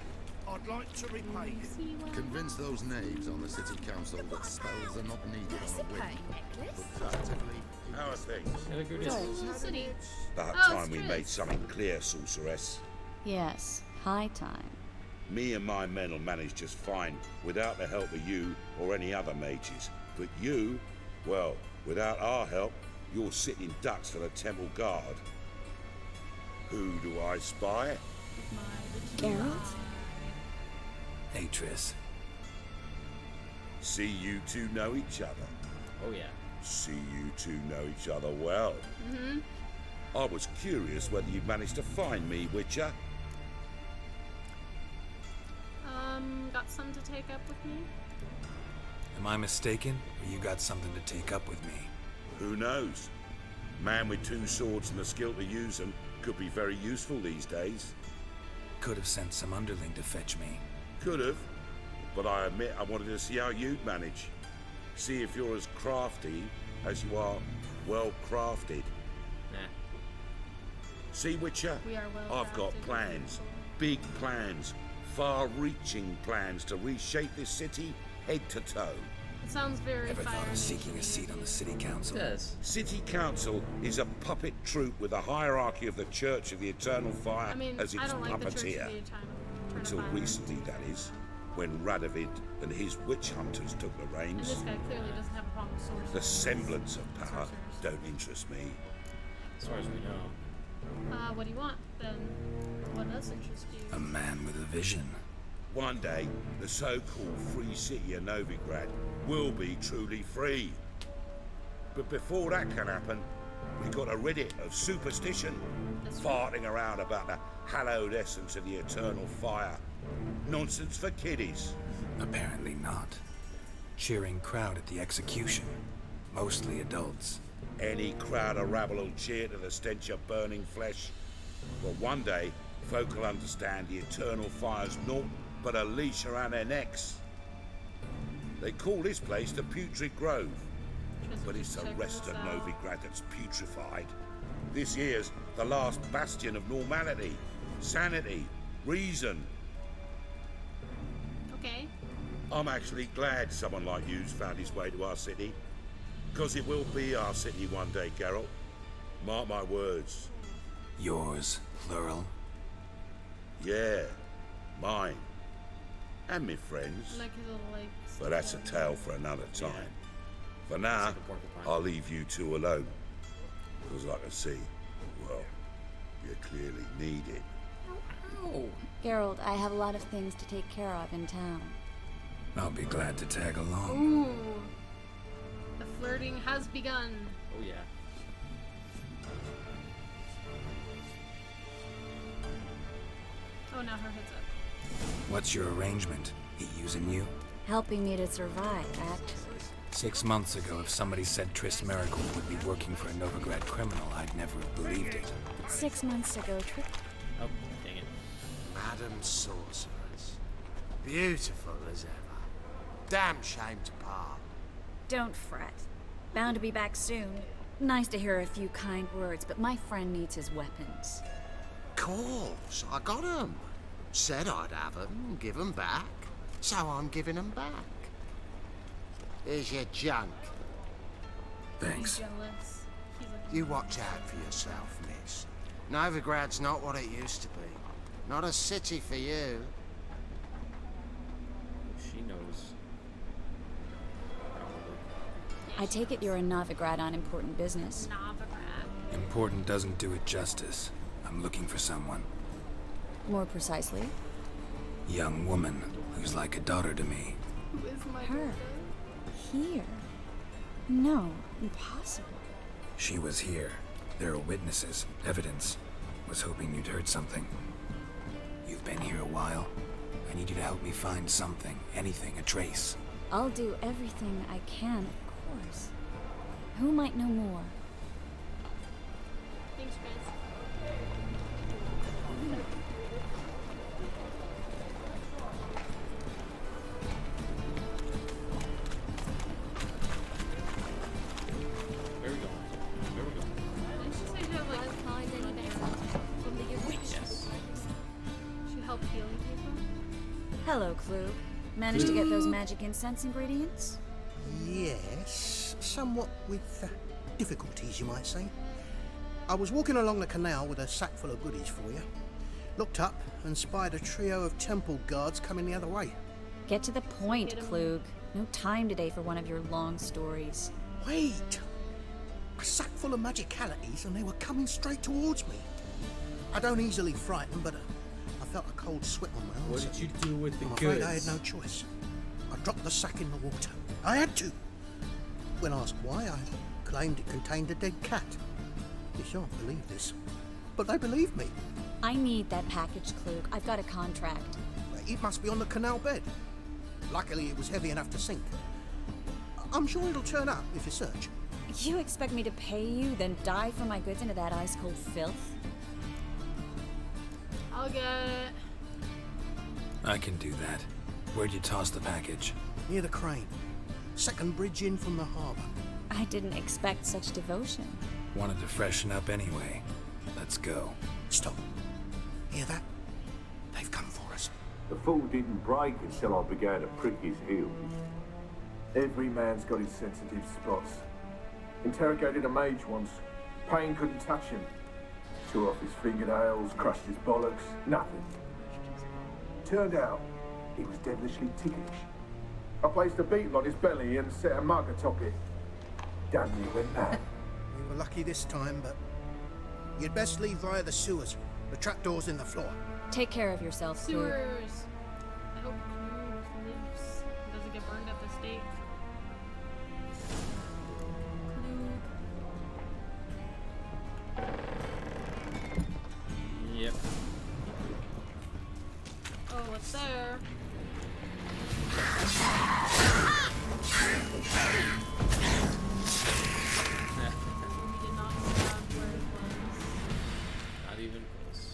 I'd like to repay you. See what Convince those knaves on the city council that spells are not needed That's on a a whim. pretty necklace. Practically, How are things? Gotta go in down. the city. About Oh, time we it's made Triss. something clear, sorceress. Yes, high time. Me and my men will manage just fine without the help of you or any other mages. But you, well, without our help, you're sitting ducks for the temple guard. Who do I spy? Geralt? Hey, Triss. See you two know each other. Oh yeah. See you two know each other well. Mm-hmm. I was curious whether you managed to find me, Witcher. Got some to take up with me? Am I mistaken, or you got something to take up with me? Who knows? Man with 2 swords and the skill to use them could be very useful these days. Could have sent some underling to fetch me. Could have, but I admit I wanted to see how you'd manage. See if you're as crafty as you are well crafted. Nah. See, Witcher? We are well I've got crafted plans. people. Big plans. Far-reaching plans to reshape this city head to toe. It sounds very Ever Fire thought of seeking a Nation-y seat of on you. the city council? It does. City Council is a puppet troupe with a hierarchy of the Church of the Eternal Fire I mean, as I its don't like the Church of the puppeteer. Eternal Until Fire. recently, that is, when Radovid and his witch hunters took the And this reins. guy clearly doesn't have a problem with sorcerers. The semblance of power Sorcerers. don't interest me. As far as we know. What do you want, then? What does interest you? A man with a vision. One day, the so-called free city of Novigrad will be truly free. But before that can happen, we got to rid it of superstition, That's true. farting around about the hallowed essence of the eternal fire. Nonsense for kiddies. Apparently not. Cheering crowd at the execution. Mostly adults. Any crowd of rabble will cheer to the stench of burning flesh. But one day, folk will understand the eternal fire's naught but a leash around their necks. They call this place the Putrid Grove. But it's the rest of Novigrad that's putrefied. This here's the last bastion of normality, sanity, reason. Okay. I'm actually glad someone like you's found his way to our city. Because it will be our city one day, Geralt. Mark my words. Yours, plural. Yeah, mine. And me friends. Like his little, like, but that's a tale for another time. Yeah. For now, I'll leave you two alone. Because I can see, well, you clearly need it. Ow. Geralt, I have a lot of things to take care of in town. I'll be glad to tag along. Ooh. The flirting has begun. Oh, yeah. Oh, now her head's up. What's your arrangement? He using you? Helping me to survive, actually. 6 months ago, if somebody said Triss Merigold would be working for a Novigrad criminal, I'd never have believed it. 6 months ago, Oh, dang it. Madam Sorceress. Beautiful as ever. Damn shame to part. Don't fret. Bound to be back soon. Nice to hear a few kind words, but my friend needs his weapons. Course, I got 'em. Said I'd have 'em, give 'em back. So I'm giving 'em back. Here's your junk. Thanks. He's jealous. You watch out for yourself, miss. Novigrad's not what it used to be. Not a city for you. She knows. I take it you're in Novigrad on important business. Novigrad. Important doesn't do it justice. I'm looking for someone. More precisely? Young woman who's like a daughter to me. Who is my Her. daughter? Here? No, impossible. She was here. There are witnesses, evidence. Was hoping you'd heard something. You've been here a while. I need you to help me find something, anything, a trace. I'll do everything I can, of course. Who might know more? Thanks, Chris. Where are we going? Where are we going? Didn't she say she had, like, From the Yes. she helped healing people? Hello, Klug. Managed to get those magic incense ingredients? Yes, somewhat with difficulties, you might say. I was walking along the canal with a sack full of goodies for you. Looked up and spied a trio of temple guards coming the other way. Get to the point, Klug. No time today for one of your long stories. Wait! A sack full of magicalities and they were coming straight towards me. I don't easily frighten, but I felt a cold sweat on my arms. What did you do with the I'm goods? afraid I had no choice. I dropped the sack in the water. I had to. When asked why, I claimed it contained a dead cat. You shan't believe this, but they believed me. I need that package, Klug. I've got a contract. It must be on the canal bed. Luckily, it was heavy enough to sink. I'm sure it'll turn up if you search. You expect me to pay you, then dive for my goods into that ice-cold filth? I'll get it. I can do that. Where'd you toss the package? Near the crane. Second bridge in from the harbour. I didn't expect such devotion. Wanted to freshen up anyway. Let's go. Stop. Hear that? They've come for us. The fall didn't break until I began to prick his heels. Every man's got his sensitive spots. Interrogated a mage once. Pain couldn't touch him. Tore off his fingernails, crushed his bollocks, nothing. Turned out, he was devilishly ticklish. I placed a beetle on his belly and set a mug atop it. Damn, he went mad. We were lucky this time, but you'd best leave via the sewers. The trapdoor's in the floor. Take care of yourself, Klug. Sewers. I hope Klug lives. Doesn't get burned at the stake. Yep. Oh, what's there? We did not grab where it was. Not even close.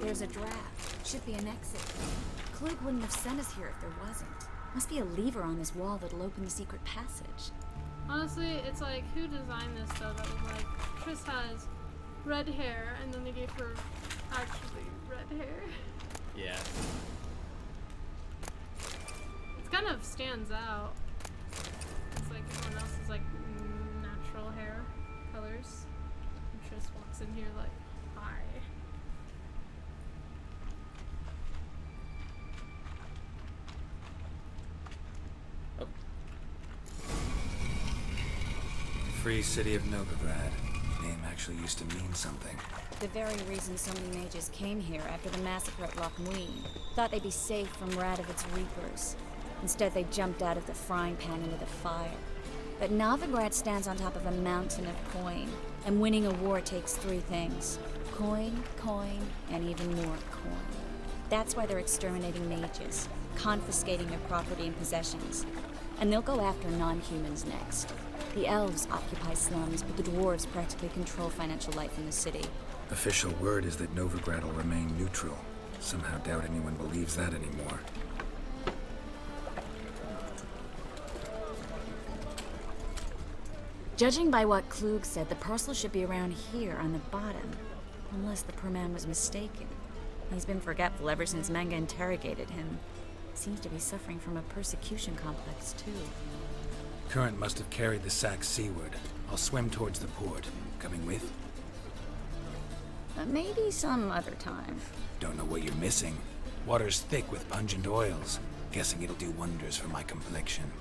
There's a draft. Should be an exit. Klug wouldn't have sent us here if there wasn't. Must be a lever on this wall that'll open the secret passage. Honestly, it's like, who designed this though? That was like, Triss has red hair, and then they gave her actually red hair. Yeah. It kind of stands out. It's like everyone else is like natural hair colors. And Triss walks in here like, hi. Oh. Free City of Novigrad. Name actually used to mean something. The very reason so many mages came here after the massacre at Loch Muin. Thought they'd be safe from Radovid's reapers. Instead, they jumped out of the frying pan into the fire. But Novigrad stands on top of a mountain of coin, and winning a war takes 3 things. Coin, coin, and even more coin. That's why they're exterminating mages, confiscating their property and possessions. And they'll go after non-humans next. The elves occupy slums, but the dwarves practically control financial life in the city. Official word is that Novigrad will remain neutral. Somehow doubt anyone believes that anymore. Judging by what Klug said, the parcel should be around here on the bottom. Unless the poor man was mistaken. He's been forgetful ever since Manga interrogated him. Seems to be suffering from a persecution complex, too. Current must have carried the sack seaward. I'll swim towards the port. Coming with? Maybe some other time. Don't know what you're missing. Water's thick with pungent oils. Guessing it'll do wonders for my complexion.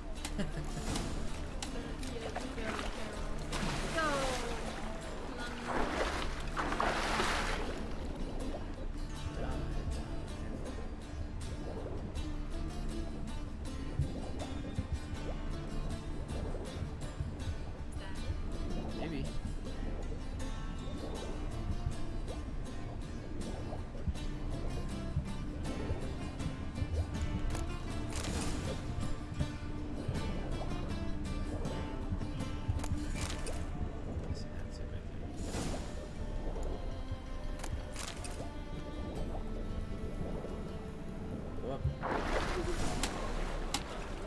Maybe.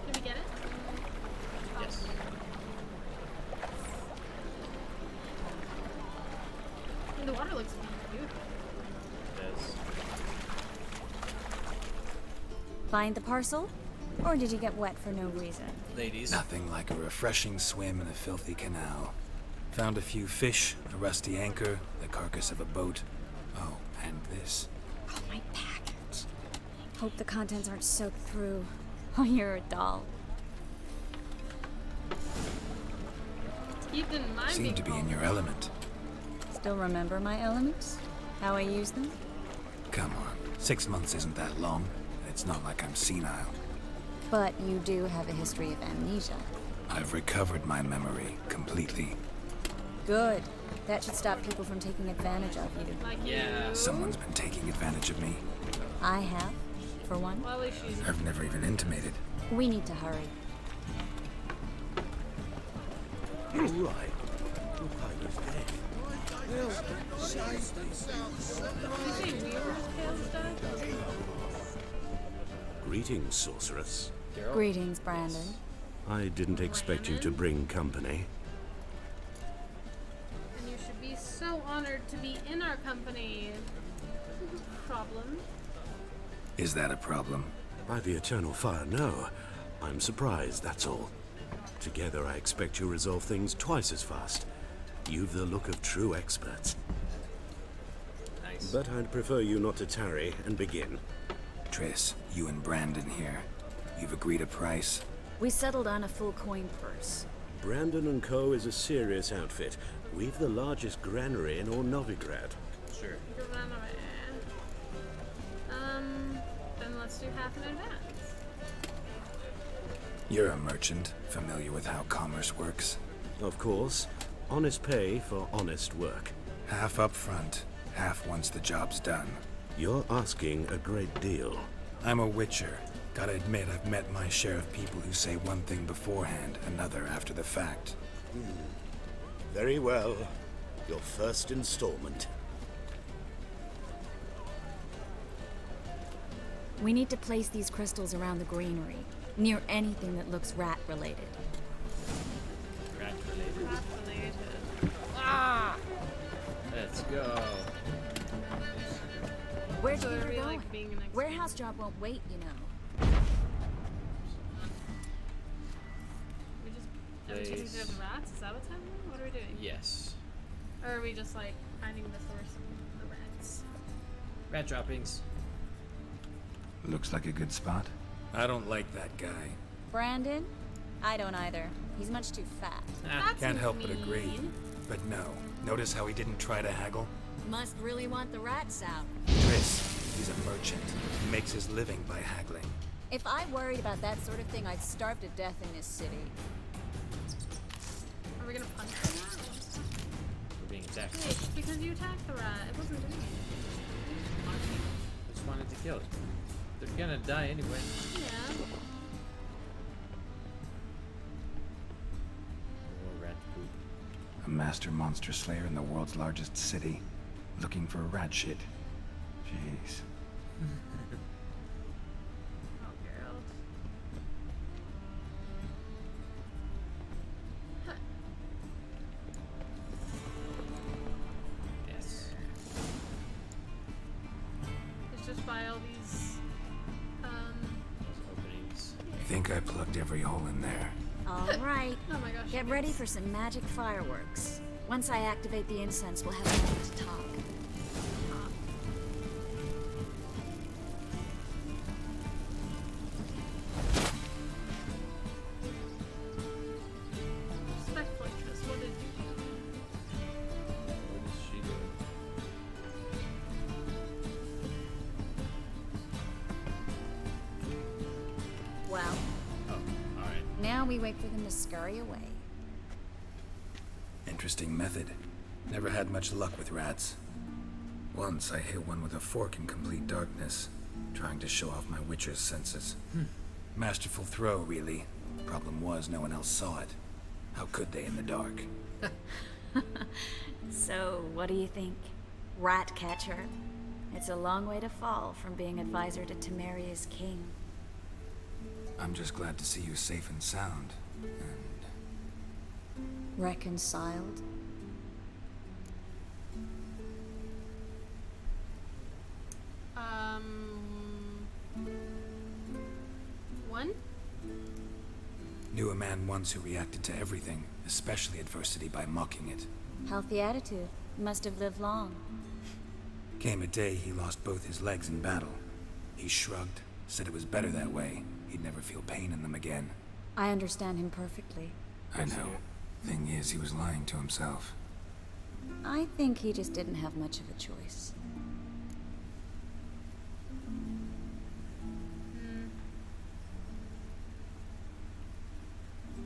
Did we get it? Yes. And the water looks beautiful. Yes. Find the parcel? Or did you get wet for no reason? Ladies. Nothing like a refreshing swim in a filthy canal. Found a few fish, a rusty anchor, the carcass of a boat. Oh, and this. Oh, my package. Hope the contents aren't soaked through. Oh, you're a doll. Ethan, mine Seem to be in your element. Still remember my elements? How I use them? Come on, 6 months isn't that long. It's not like I'm senile. But you do have a history of amnesia. I've recovered my memory completely. Good. That should stop people from taking advantage of you. Like Yeah. Someone's been taking advantage of me. I have, for one. Well, at least she's I've never even intimated. We need to hurry. All right. Greetings, sorceress. Greetings, Brandon. I didn't expect you to bring company. And you should be so honored to be in our company. Problem. Is that a problem? By the eternal fire, no. I'm surprised, that's all. Together, I expect you'll resolve things twice as fast. You've the look of true experts. Nice. But I'd prefer you not to tarry and begin. Triss, you and Brandon here. You've agreed a price? We settled on a full coin purse. Brandon & Co. is a serious outfit. We've the largest granary in all Novigrad. Sure. Then let's do half in advance. You're a merchant, familiar with how commerce works. Of course. Honest pay for honest work. Half up front, half once the job's done. You're asking a great deal. I'm a witcher. Gotta admit, I've met my share of people who say one thing beforehand, another after the fact. Very well. Your first installment. We need to place these crystals around the greenery, near anything that looks rat-related. Rat-related. Rat-related. Ah! Let's go. Where'd So you are think we, you're going? like, being an expert? Warehouse job won't wait, you know. Are we chasing through the rats? Is that what's happening? What are we doing? Yes. Or are we just like finding the source of the rats? Rat droppings. Looks like a good spot. I don't like that guy. Brandon? I don't either. He's much too fat. Can't help but agree. But no. Notice how he didn't try to haggle? Must really want the rats out. Triss, he's a merchant. He makes his living by haggling. If I worried about that sort of thing, I'd starve to death in this city. Are we gonna punch the rat? We're being attacked. Wait, because you attacked the rat. It wasn't doing anything. I just wanted to kill it. They're gonna die anyway. Yeah. More rat poop. A master monster slayer in the world's largest city. Looking for rat shit. Jeez. Oh, Geralt. Yes. It's just by all these, openings. Think I plugged every hole in there. All right. Oh my gosh. Get ready for some magic fireworks. Once I activate the incense, we'll have a moment to talk. Respectfully, Triss, what did you do? What is she doing? Well, Oh, alright. now we wait for them to scurry away. Interesting method. Never had much luck with rats. Once I hit one with a fork in complete darkness, trying to show off my witcher's senses. Masterful throw, really. Problem was, no one else saw it. How could they in the dark? So, what do you think? Rat catcher? It's a long way to fall from being advisor to Temeria's king. I'm just glad to see you safe and sound. Reconciled? One? Knew a man once who reacted to everything, especially adversity, by mocking it. Healthy attitude. Must have lived long. Came a day he lost both his legs in battle. He shrugged, said it was better that way. He'd never feel pain in them again. I understand him perfectly. I know. Thing is, he was lying to himself. I think he just didn't have much of a choice.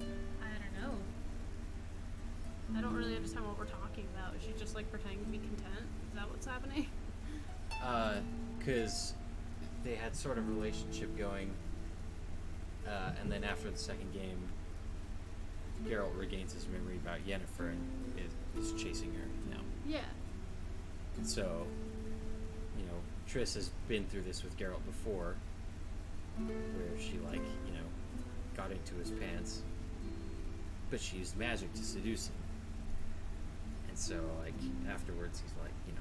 I don't know. I don't really understand what we're talking about. Is she just like pretending to be content? Is that what's happening? Because they had sort of a relationship going, and then after the second game, Geralt regains his memory about Yennefer and is chasing her now. Yeah. And so, you know, Triss has been through this with Geralt before, where she, like, you know, got into his pants, but she used magic to seduce him. And so, like, afterwards he's like, you know,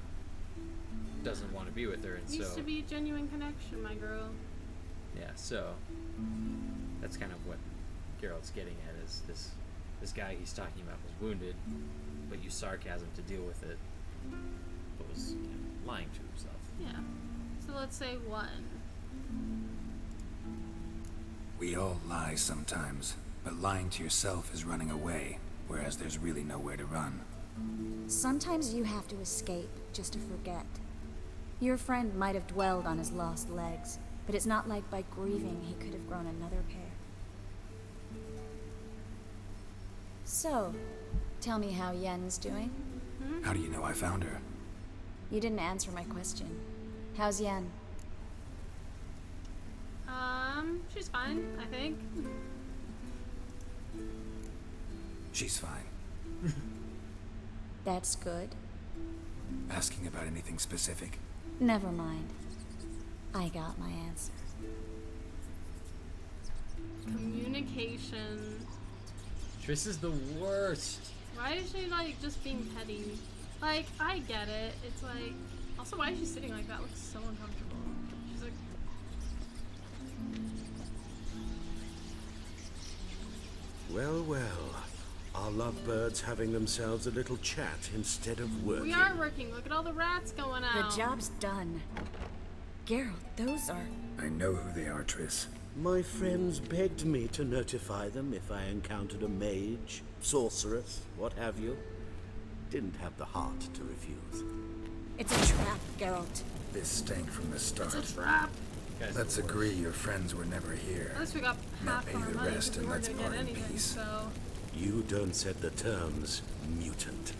doesn't want to be with her, and Used to be a genuine connection, my girl. yeah, so that's kind of what Geralt's getting at, is this guy he's talking about was wounded, but used sarcasm to deal with it, but was, you know, lying to himself. Yeah. So let's say one. We all lie sometimes, but lying to yourself is running away, whereas there's really nowhere to run. Sometimes you have to escape just to forget. Your friend might have dwelled on his lost legs, but it's not like by grieving he could have grown another pair. So, tell me how Yen's doing? How do you know I found her? You didn't answer my question. How's Yen? She's fine, I think. She's fine. That's good. Asking about anything specific? Never mind. I got my answer. Communication. Triss is the worst. Why is she like just being petty? Like, I get it. It's like, also, why is she sitting like that? It looks so uncomfortable. She's like, Well, well. Our lovebirds having themselves a little chat instead of working. we are working. Look at all the rats going out. The job's done. Geralt, those are... I know who they are, Triss. My friends begged me to notify them if I encountered a mage, sorceress, what have you. Didn't have the heart to refuse. It's a trap, Geralt. This stank from the start. It's a trap. Let's agree your friends were never here. At least we got Now half pay our the money rest because we and weren't let's gonna get part in anything, peace. so... You don't set the terms, mutant.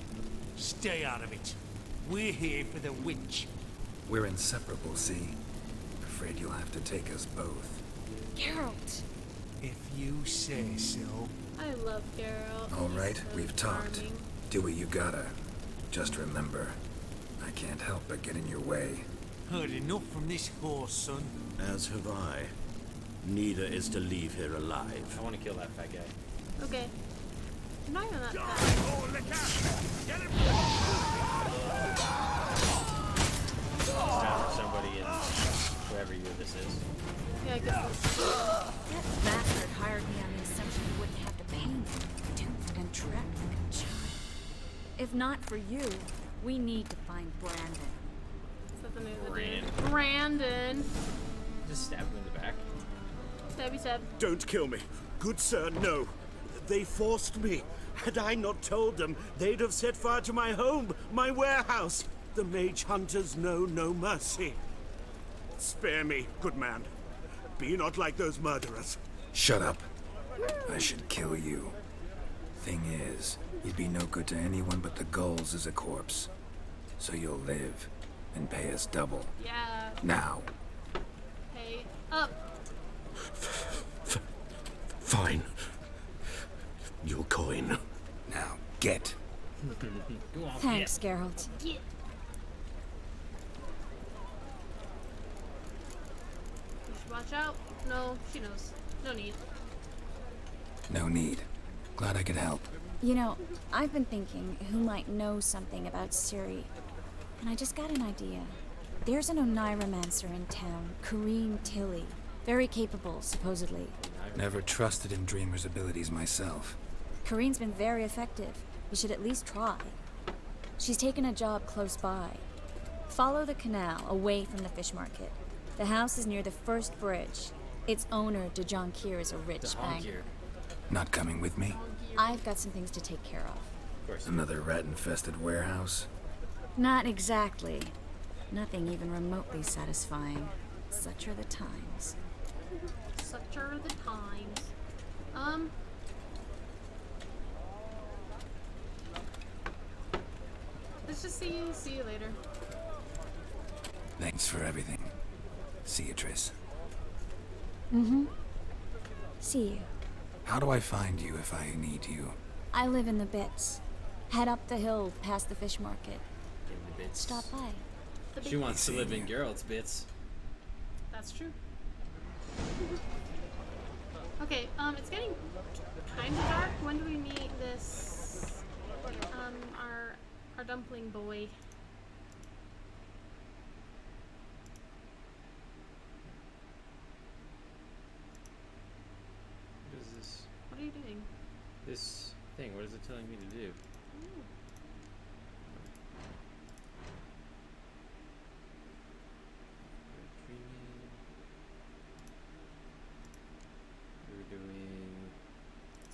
Stay out of it. We're here for the witch. We're inseparable, see? Afraid you'll have to take us both. Geralt! If you say so. I love Geralt. All He's right, so we've talked. charming. Do what you gotta. Just remember, I can't help but get in your way. Heard enough from this horse, son. As have I. Neither is to leave here alive. I want to kill that fat guy. Okay. I'm not even that bad. Stab somebody in whatever year this is. Yeah, I guess That bastard hired me on the assumption he wouldn't have to pay me. Duped and trapped like a child. If not for you, we need to find Brandon. Is that the name of the dude? Brandon. Just stab him in the back. Stabby stab. Don't kill me. Good sir, no. They forced me. Had I not told them, they'd have set fire to my home, my warehouse. The mage hunters know no mercy. Spare me, good man. Be not like those murderers. Shut up. I should kill you. Thing is, you'd be no good to anyone but the gulls as a corpse. So you'll live and pay us double. Yeah. Now. Pay up. Fine. Your coin. Now, get. Go on, Thanks, Geralt. Yeah. You should watch out. No, she knows. No need. No need. Glad I could help. You know, I've been thinking who might know something about Ciri. And I just got an idea. There's an Oneiromancer in town, Kareen Tilly. Very capable, supposedly. Never trusted in Dreamer's abilities myself. Kareen's been very effective. You should at least try. She's taken a job close by. Follow the canal away from the fish market. The house is near the first bridge. Its owner, DeJohn Kier, is a rich banker. Not coming with me? I've got some things to take care of. Of course. Another rat-infested warehouse? Not exactly. Nothing even remotely satisfying. Such are the times. Such are the times. Let's just see you later. Thanks for everything. See you, Triss. Mm-hmm. See you. How do I find you if I need you? I live in the Bits. Head up the hill past the fish market. In the bits. Stop by. She wants to live in Geralt's bits. That's true. Okay, it's getting kind of dark. When do we meet this, our dumpling boy? What is this? What are you doing? This thing, what is it telling me to do? Ooh. We're doing...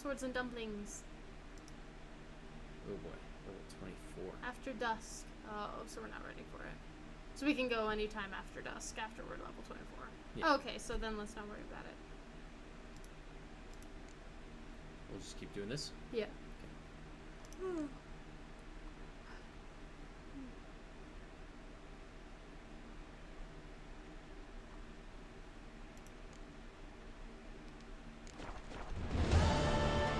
Swords and dumplings. Oh boy, level 24. After dusk. Oh, so we're not ready for it. So we can go anytime after dusk, after we're level 24. Yeah. Okay, so then let's not worry about it. We'll just keep doing this? Yeah. Okay.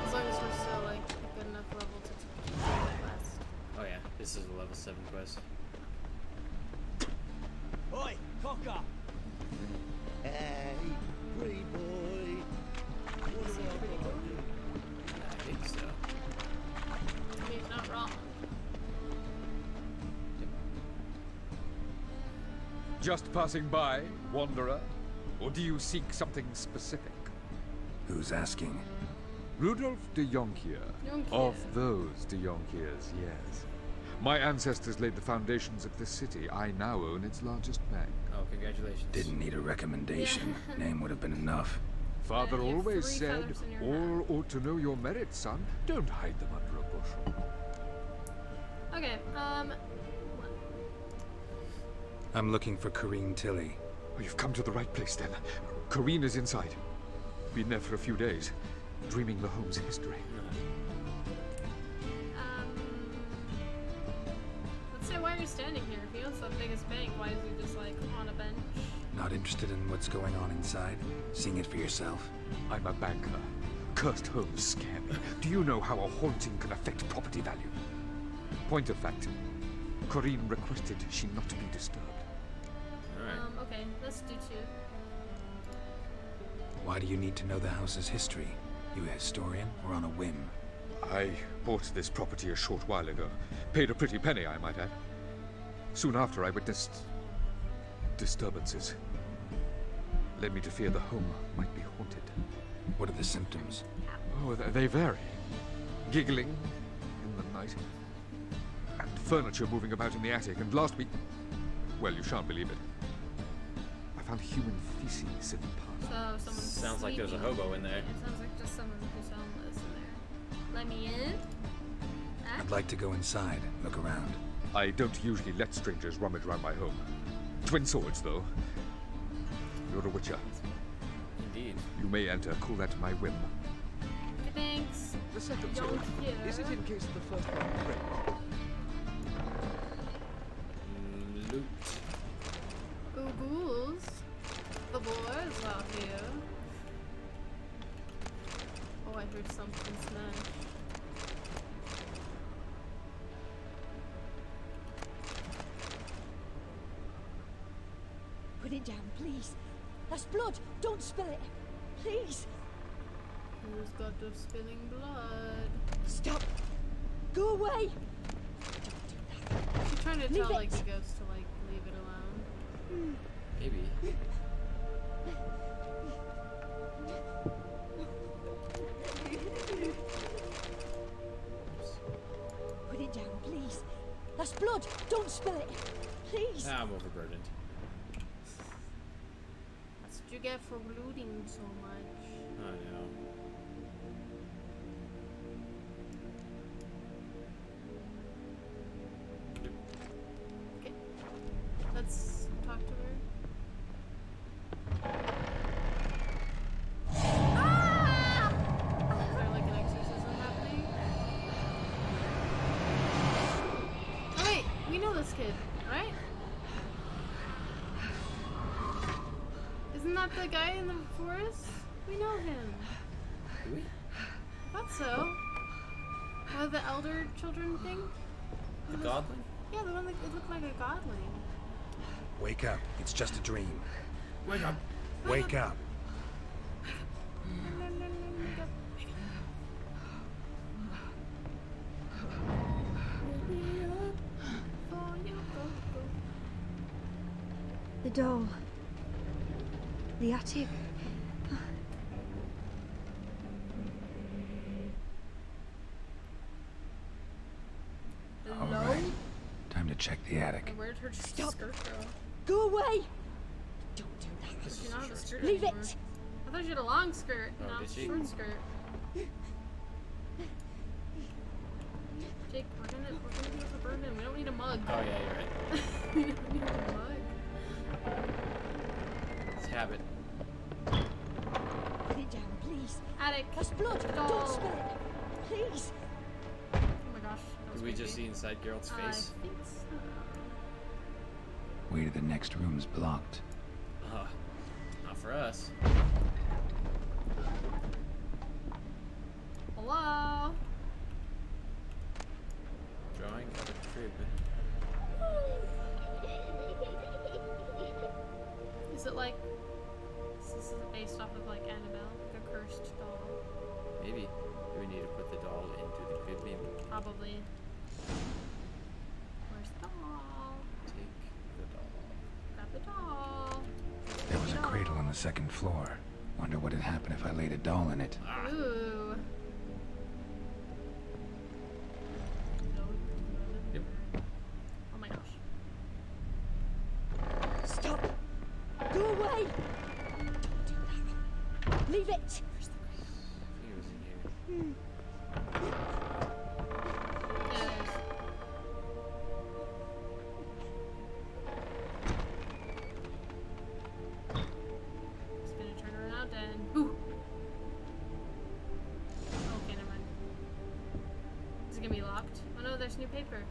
As long as we're still like a good enough level to keep doing the quest. Oh yeah, this is a level 7 quest. Oi, cocker! Just passing by, wanderer? Or do you seek something specific? Who's asking? Rudolf de Jonkier. Of those de Jonkiers, yes. My ancestors laid the foundations of this city. I now own its largest bank. Oh, congratulations. Didn't need a recommendation. Name would have been enough. Father always said, all ought to know your merits, son. Don't hide them under a bushel. Okay, I'm looking for Corrine Tilly. Oh, you've come to the right place, then. Corrine is inside. Been there for a few days, dreaming the home's history. let's say why you're standing here. If he owns the biggest bank, why is he just, like, on a bench? Not interested in what's going on inside? Seeing it for yourself? I'm a banker. Cursed homes scare me. Do you know how a haunting can affect property value? Point of fact, Corrine requested she not be disturbed. Okay, let's do 2. Why do you need to know the house's history? You a historian or on a whim? I bought this property a short while ago. Paid a pretty penny, I might add. Soon after, I witnessed disturbances. Led me to fear the home might be haunted. What are the symptoms? Oh, they vary. Giggling in the night. And furniture moving about in the attic. And last week... Well, you shan't believe it. I found human feces in the path. So, someone sounds like there's a hobo in there. It sounds like just someone who's homeless in there. Let me in? I'd like to go inside, look around. I don't usually let strangers rummage around my home. Twin swords, though. You're a witcher. Indeed. You may enter. Call that my whim. Thanks. The second sword. Is it in case the first one breaks? Loot. Ooh, ghouls. The boys out here. Oh, I heard something smash. Put it down, please. That's blood. Don't spill it. Please. Who's got the spilling blood? Stop. Go away. She's trying to Leave tell, like, it. the ghost to, like, leave it alone. Maybe. Put it down, please. That's blood. Don't spill it. Please. I'm overburdened. That's what you get for looting so much. I know. Okay. Let's talk to her. Ah! Is there like an exorcism happening? Oh wait, we know this kid, right? Isn't that the guy in the forest? We know him. Do we? I thought so. One of the elder children thing? The godling? Yeah, the one that it looked like a godling. Wake up. It's just a dream. Wake up. Wake up. The doll. The attic. All right. Time to check the attic. Where'd her Stop. skirt go? Go away. Don't do that. Does she not have a skirt Leave anymore? it. I thought she had a long skirt. Oh, Now did it's a she? short skirt. Jake, we're gonna do it for bourbon. We don't need a mug. Oh, yeah, you're right. We don't need a mug. Let's have it. Put it down, please. Attic. That's blood. Doll. Don't spill it. Please. Oh my gosh. That was Did we just see creepy. inside Geralt's face? I think so. Way to the next room's blocked. Not for us. Hello? Drawing of a crib. Is it like... This is based off of like Annabelle? Like a cursed doll? Maybe. Do we need to put the doll into the crib? Maybe. Probably. Where's the doll? Take the doll. Grab the doll. second floor. Wonder what'd happen if I laid a doll in it. Ooh. Yep. Oh my gosh. Stop! Go away! Leave it! He was in here. It's gonna turn around and boo. Okay, never mind. Is it gonna be locked? Oh no, there's new paper.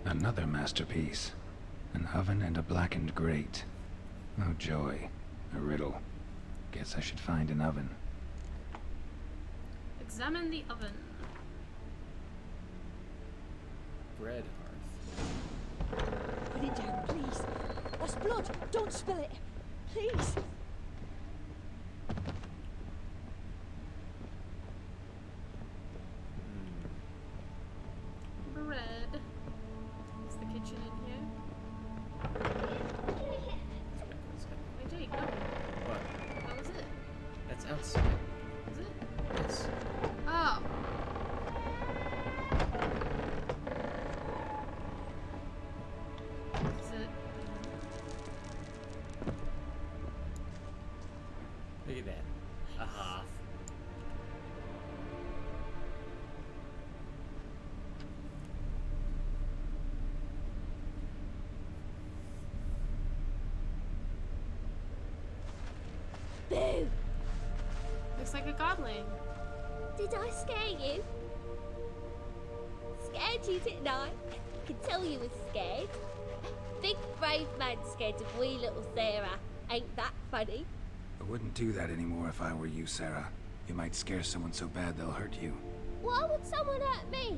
Another masterpiece. An oven and a blackened grate. Oh joy. A riddle. Guess I should find an oven. Examine the oven. Bread hearth. Put it down, please. That's blood. Don't spill it. Please. Bread. Is the kitchen in here? Wait, Jake, no. What? That was it. That's outside. Is it? Yes. Oh. Is it? Look at that. A half. Boo! Looks like a godling. Did I scare you? Scared you, didn't I? I could tell you was scared. Big brave man scared of wee little Sarah. Ain't that funny? I wouldn't do that anymore if I were you, Sarah. You might scare someone so bad they'll hurt you. Why would someone hurt me?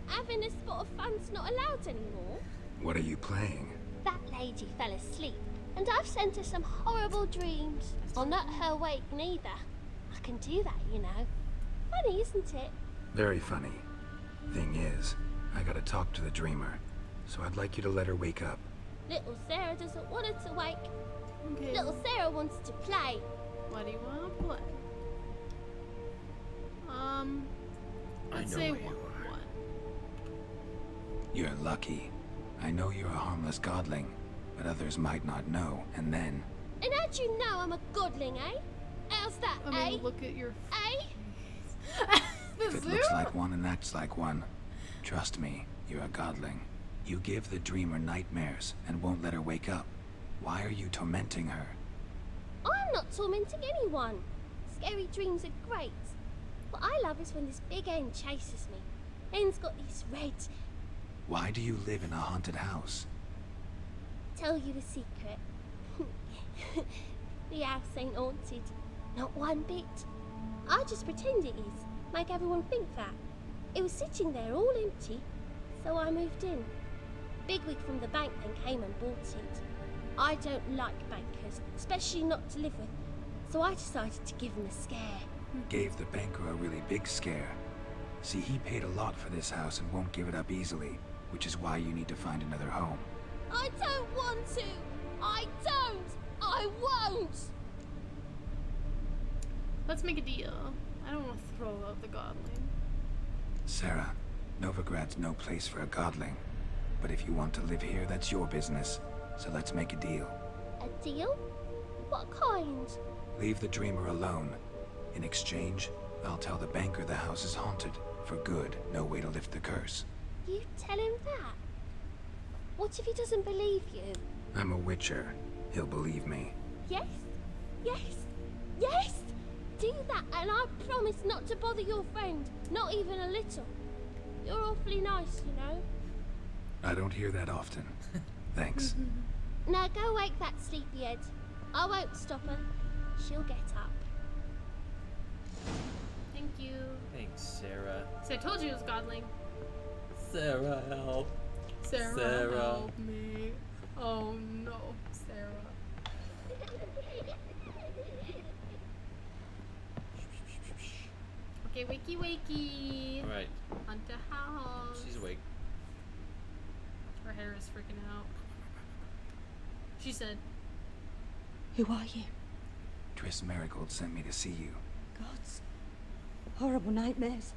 Having a spot of fun's not allowed anymore. What are you playing? That lady fell asleep, and I've sent her some horrible dreams. I'll not her wake neither. I can do that, you know. Funny, isn't it? Very funny. Thing is, I gotta talk to the dreamer, so I'd like you to let her wake up. Little Sarah doesn't want her to wake. Okay. Little Sarah wants to play. What do you want to play? Let's know say where you one. You're lucky. I know you're a harmless godling, but others might not know, and then... And how'd you know I'm a godling, eh? How's that, I mean, look at your... Eh? If it looks like one and acts like one, trust me, you're a godling. You give the dreamer nightmares and won't let her wake up. Why are you tormenting her? I'm not tormenting anyone. Scary dreams are great. What I love is when this big end chases me. End's got these red... Why do you live in a haunted house? Tell you a secret. The house ain't haunted. Not one bit. I just pretend it is. Make everyone think that. It was sitting there all empty, so I moved in. Bigwig from the bank then came and bought it. I don't like bankers, especially not to live with, so I decided to give him a scare. Gave the banker a really big scare. See, he paid a lot for this house and won't give it up easily, which is why you need to find another home. I don't want to! I don't! I won't! Let's make a deal. I don't want to throw out the godling. Sarah, Novigrad's no place for a godling. But if you want to live here, that's your business. So let's make a deal. A deal? What kind? Leave the dreamer alone. In exchange, I'll tell the banker the house is haunted. For good, no way to lift the curse. You tell him that? What if he doesn't believe you? I'm a witcher. He'll believe me. Yes? Yes? Yes! Do that, and I promise not to bother your friend. Not even a little. You're awfully nice, you know. I don't hear that often. Thanks. Now go wake that sleepyhead. I won't stop her. She'll get up. Thank you. Thanks, Sarah. See, I told you it was godling. Sarah, help. Sarah, help me. Oh no, Sarah. Okay, wakey wakey. Alright. Hunter house. She's awake. Her hair is freaking out. She said. Who are you? Triss Marigold sent me to see you. Gods. Horrible nightmares.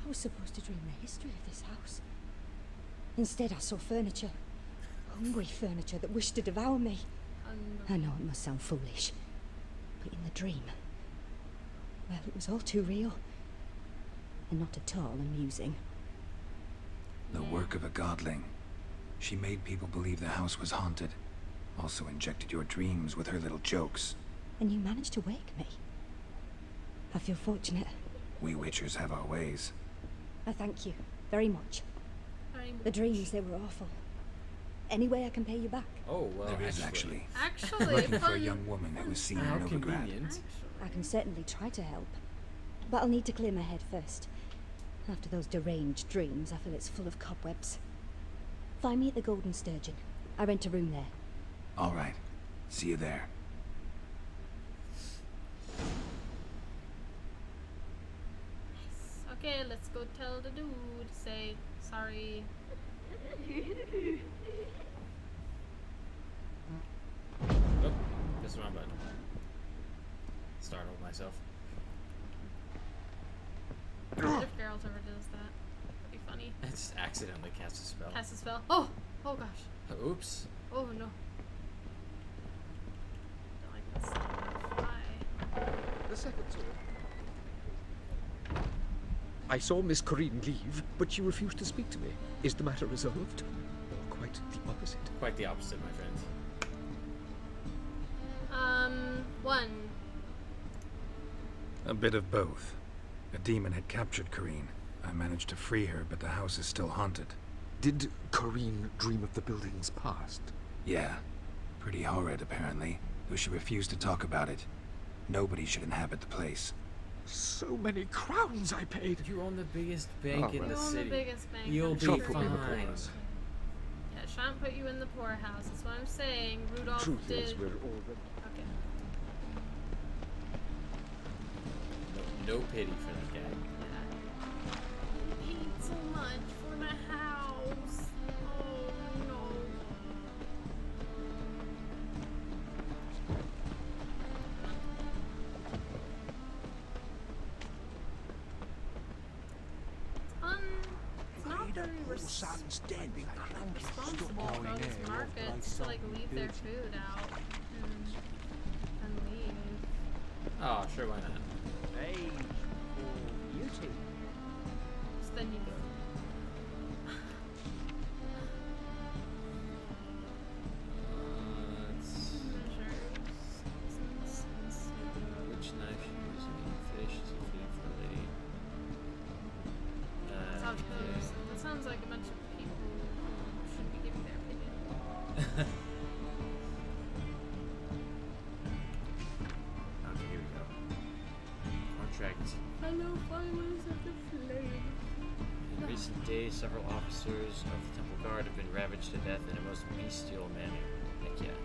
I was supposed to dream the history of this house. Instead, I saw furniture. Hungry furniture that wished to devour me. I know it must sound foolish, but in the dream, well, it was all too real. And not at all amusing. The work of a godling. She made people believe the house was haunted. Also injected your dreams with her little jokes. And you managed to wake me. I feel fortunate. We Witchers have our ways. I thank you very much. The dreams, they were awful. Any way I can pay you back? Oh, well, there is actually. Looking for a young woman who was seen in Novigrad. I can certainly try to help. But I'll need to clear my head first. After those deranged dreams, I feel it's full of cobwebs. Find me at the Golden Sturgeon. I rent a room there. All right. See you there. Okay, let's go tell the dude. Say sorry. Oh, press the wrong button. Startled myself. If Geralt ever does that, that'd be funny. I just accidentally cast a spell. Cast a spell. Oh! Oh gosh. Oops. Oh no. Don't like this. Bye. The second sword. I saw Miss Corinne leave, but she refused to speak to me. Is the matter resolved? Or quite the opposite? Quite the opposite, my friend. 1. A bit of both. A demon had captured Corinne. I managed to free her, but the house is still haunted. Did Corinne dream of the building's past? Yeah. Pretty horrid, apparently, though she refused to talk about it. Nobody should inhabit the place. So many crowns I paid. You own the biggest bank in the city. You own the biggest bank. You'll be fine. Yeah, shan't put you in the poorhouse. That's what I'm saying. Rudolph Truth did. is, we're already... Okay. No pity for that guy. Yeah. He paid so much for the house. Oh no. It's not very responsible for all these markets to like leave their food out and leave. Oh, sure, why not? Age or beauty? So then you go. Which knife should you use? Fish is food for a lady. That sounds like a bunch of people who shouldn't be giving their opinion. Okay, here we go. Contract. Fellow followers of the flame. In recent days, several officers of the Temple Guard have been ravaged to death in a most bestial manner. Heck yeah.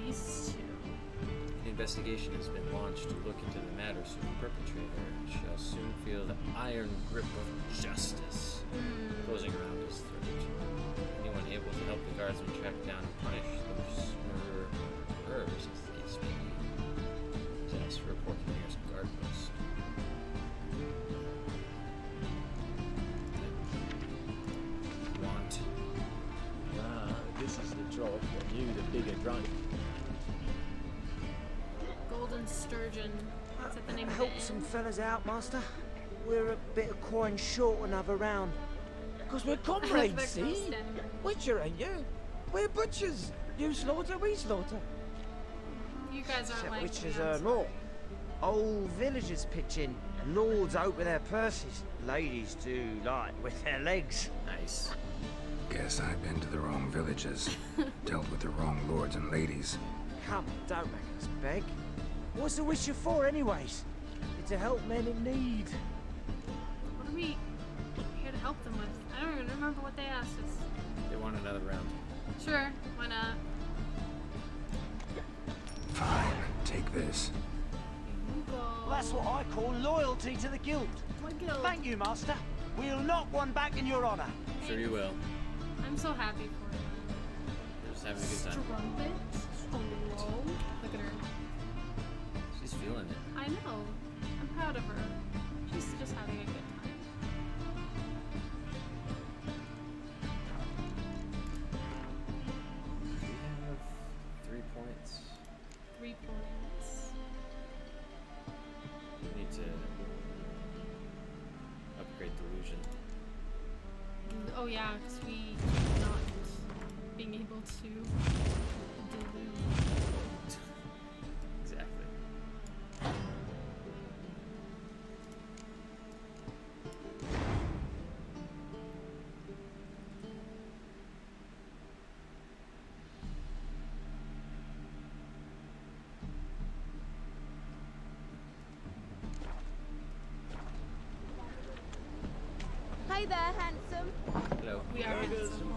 Bestial. An investigation has been launched to look into the matter, so the perpetrator shall soon feel the iron grip of justice closing around his throat. Anyone able to help the guardsmen track down and punish those murderers, as the case may be, is asked to report to the nearest guard post. Want? This is the job for you, the bigger drunk. Golden Sturgeon. Is that the name of Help it? some fellas out, Master. We're a bit of coin short another round. Because we're comrades, see? Witcher, ain't you? We're butchers. You slaughter, we slaughter. You guys aren't like Witchers me, I'm earn more. Old villagers pitch in. Lords out with their purses. Ladies do like with their legs. Nice. Guess I've been to the wrong villages. Dealt with the wrong lords and ladies. Come, don't make us beg. What's the Witcher for, anyways? It's to help men in need. What are we here to help them with? I don't even remember what they asked us. They want another round. Sure, why not? Fine, take this. Well, that's what I call loyalty to the guild. Thank you, Master. We'll knock one back in your honor. Sure you will. I'm so happy for them. We're just having a good time. Strumpet? Whoa. Look at her. She's feeling it. I know. I'm proud of her. She's just having a good time. We have 3 points. 3 points. We need to upgrade delusion. Oh yeah, because we not being able to delude. Exactly. Hey there, handsome. Hello. We are handsome.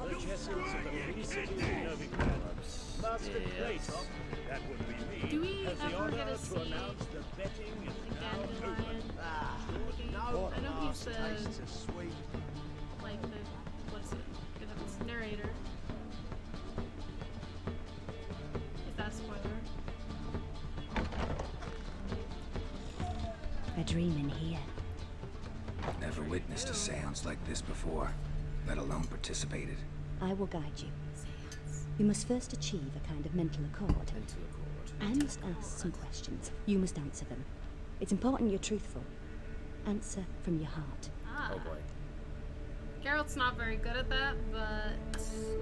Do we ever get to see like Dandelion? I know he's the like the what is it? Good heavens, narrator. Is that a spoiler? A dream in here. Never witnessed a seance like this before, let alone participated. I will guide you. You must first achieve a kind of mental accord. I must ask some questions. You must answer them. It's important you're truthful. Answer from your heart. Ah. Oh boy. Geralt's not very good at that, but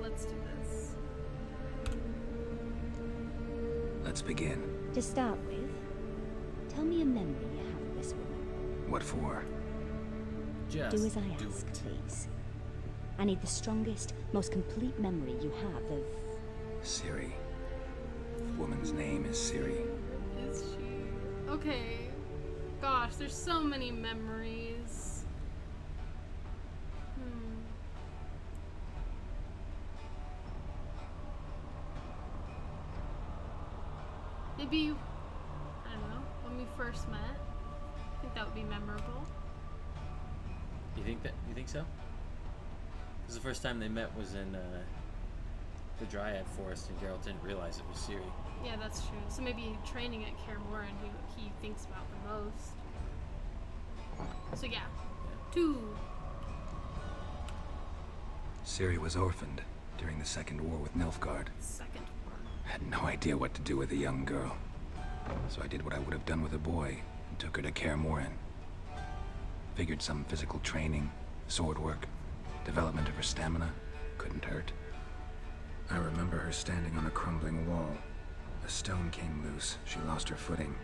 let's do this. Let's begin. To start with, tell me a memory you have of this woman. What for? Do as I ask, please. I need the strongest, most complete memory you have of... Ciri. The woman's name is Ciri. Is she? Okay. Gosh, there's so many memories. Maybe, I don't know, when we first met. I think that would be memorable. You think so? Because the first time they met was in the Dryad Forest, and Geralt didn't realize it was Ciri. Yeah, that's true. So maybe training at Kaer Morhen, he thinks about the most. So yeah, 2. Ciri was orphaned during the Second War with Nilfgaard. Second War. Had no idea what to do with a young girl. So I did what I would have done with a boy and took her to Kaer Morhen. Figured some physical training, sword work, development of her stamina couldn't hurt. I remember her standing on a crumbling wall. A stone came loose. She lost her footing.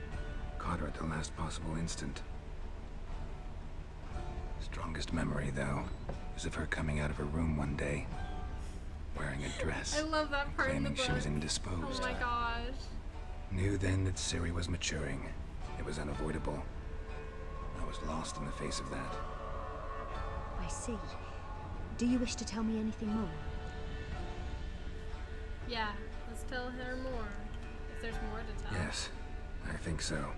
Caught her at the last possible instant. Strongest memory, though, is of her coming out of her room one day, wearing a dress. I love that part in the claiming book. she was indisposed. Oh my gosh. Knew then that Ciri was maturing. It was unavoidable. I was lost in the face of that. I see. Do you wish to tell me anything more? Yeah, let's tell her more. If there's more to tell. Yes, I think so.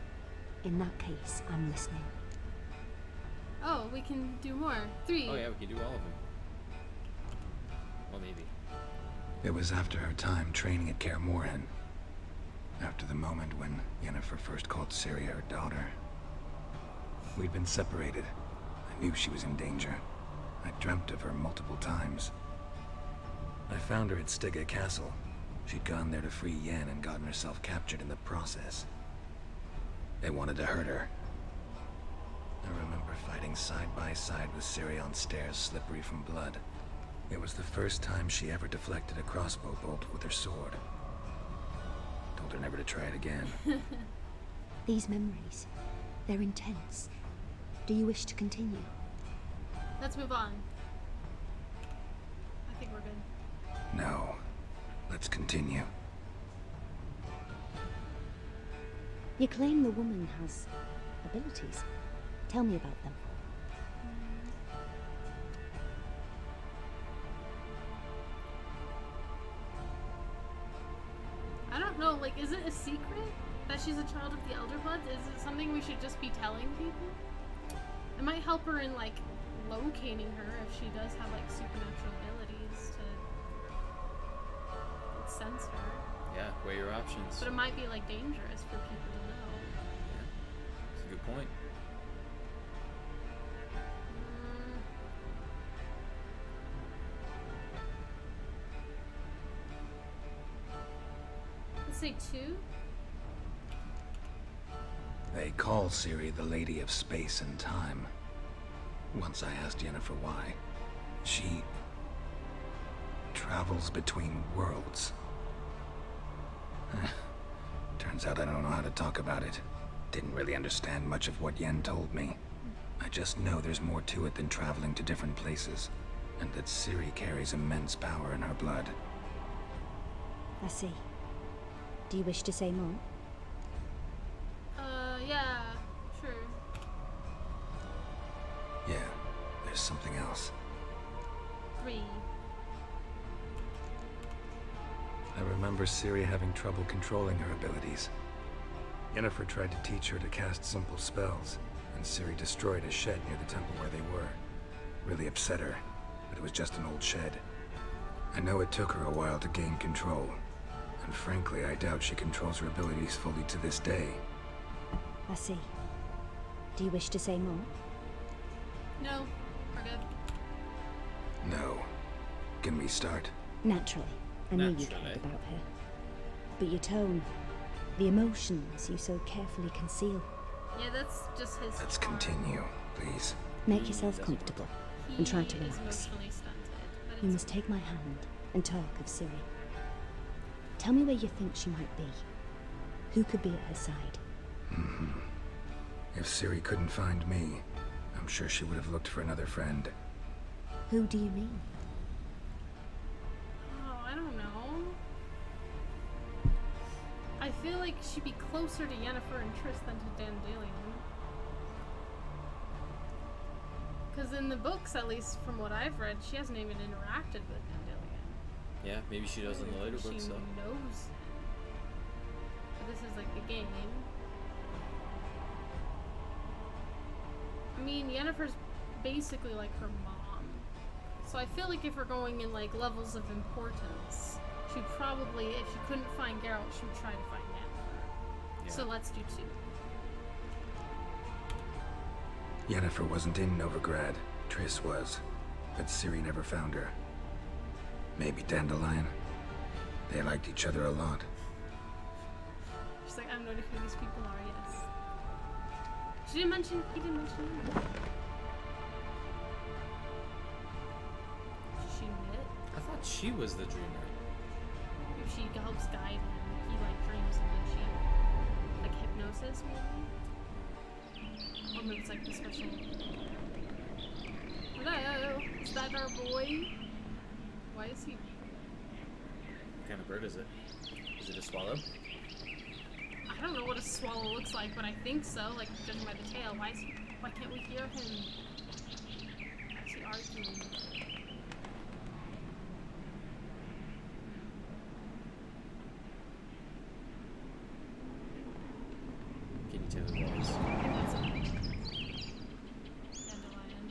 In that case, I'm listening. Oh, we can do more. 3. Oh yeah, we can do all of them. Well, maybe. It was after her time training at Kaer Morhen. After the moment when Yennefer first called Ciri her daughter. We'd been separated. I knew she was in danger. I dreamt of her multiple times. I found her at Stygga Castle. She'd gone there to free Yen and gotten herself captured in the process. They wanted to hurt her. I remember fighting side by side with Ciri on stairs slippery from blood. It was the first time she ever deflected a crossbow bolt with her sword. Told her never to try it again. These memories, they're intense. Do you wish to continue? Let's move on. I think we're good. No. Let's continue. You claim the woman has abilities. Tell me about them. I don't know, like, is it a secret that she's a child of the Elder Bloods? Is it something we should just be telling people? It might help her in, like, locating her if she does have, like, supernatural abilities to sense her. Yeah, weigh your options. But it might be like dangerous for people to know. Yeah, that's a good point. Let's say 2. They call Ciri the Lady of Space and Time. Once I asked Yennefer why. She travels between worlds. Turns out I don't know how to talk about it. Didn't really understand much of what Yen told me. I just know there's more to it than traveling to different places, and that Ciri carries immense power in her blood. I see. Do you wish to say more? Yeah, sure. Yeah, there's something else. 3. I remember Ciri having trouble controlling her abilities. Yennefer tried to teach her to cast simple spells, and Ciri destroyed a shed near the temple where they were. Really upset her, but it was just an old shed. I know it took her a while to gain control, and frankly, I doubt she controls her abilities fully to this day. I see. Do you wish to say more? No, we're good. No. Can we start? Naturally. I knew you cared about her. But your tone, the emotions you so carefully conceal. Yeah, that's just his Let's charm. continue, please. Make yourself comfortable and try to He is relax. emotionally stunted, but You it's must take my hand and talk of Ciri. Tell me where you think she might be. Who could be at her side? If Ciri couldn't find me, I'm sure she would have looked for another friend. Who do you mean? Oh, I don't know. I feel like she'd be closer to Yennefer and Triss than to Dandelion. Because in the books, at least from what I've read, she hasn't even interacted with Dandelion. Yeah, maybe she does in the later She books, though. knows him. But this is like the game. I mean, Yennefer's basically like her mom. So I feel like if we're going in like levels of importance, she'd probably, if she couldn't find Geralt, she would try to find Yennefer. Yeah. So let's do 2. Yennefer wasn't in Novigrad. Triss was. But Ciri never found her. Maybe Dandelion? They liked each other a lot. She's like, I have no idea who these people are, yes. He didn't mention him. She knit? I thought she was the dreamer. If she helps guide him, he like dreams and then she, like hypnosis maybe? Or maybe it's like the special. Hello, is that our boy? Why is he? What kind of bird is it? Is it a swallow? I don't know what a swallow looks like, but I think so. Like judging by the tail, why can't we hear him? Is he arguing? Can you tell who that is? I think that's a dandelion.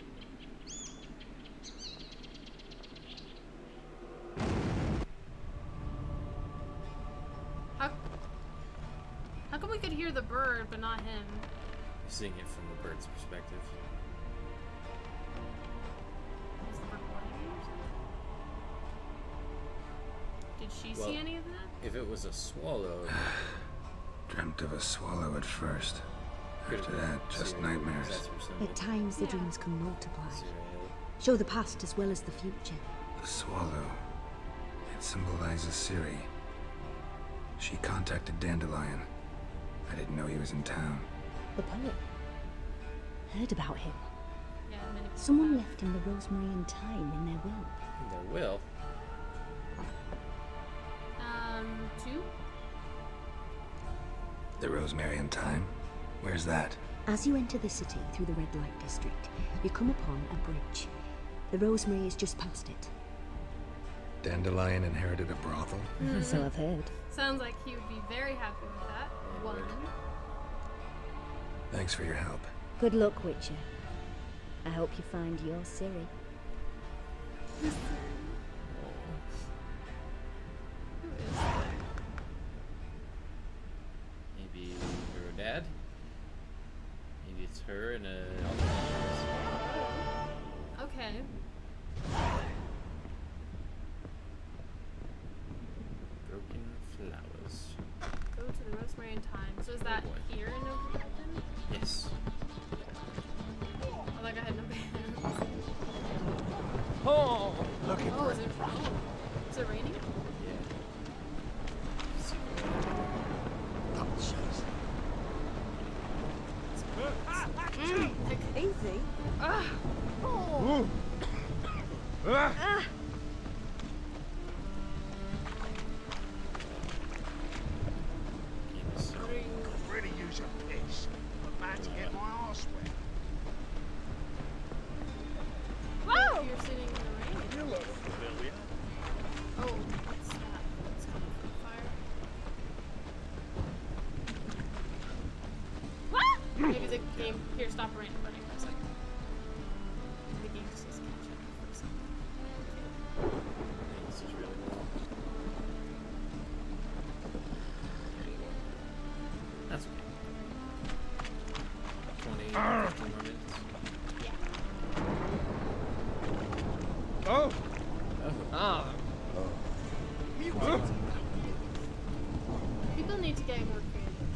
How come we could hear the bird but not him? You're seeing it from the bird's perspective. Was the bird white or something? Did she see any of that? If it was a swallow, Dreamt of a swallow at first. After that, just Ciri, nightmares. that's her symbol. At times, the dreams can multiply. Show the past as well as the future. The swallow. It symbolizes Ciri. She contacted Dandelion. I didn't know he was in town. The poet. Heard about him. Yeah, manipulative. Someone left him the rosemary and thyme in their will. There will. 2? The Rosemary and Thyme? Where's that? As you enter the city through the red light district, you come upon a bridge. The rosemary is just past it. Dandelion inherited a brothel? So I've heard. Sounds like he would be very happy with that. 1. Thanks for your help. Good luck, Witcher. I hope you find your Ciri. her in a. Okay. Broken flowers. Go to the Rosemary and Thyme. So is that here in Novigrad then? Yes. Oh, like I had no bands. Oh, looking Oh, is it raining? Yeah. Easy. Ooh. Could really use a piss. I'm about to get my arse wet. Whoa! You're sitting in the rain. Hello, familiar. Oh, what's that? It's coming from fire. What? Maybe the game. Here, stop running for a second. The game just needs to catch up for a second. This is really cool. That's okay. 20, 15 more minutes. Oh! Ah! People need to get more creative.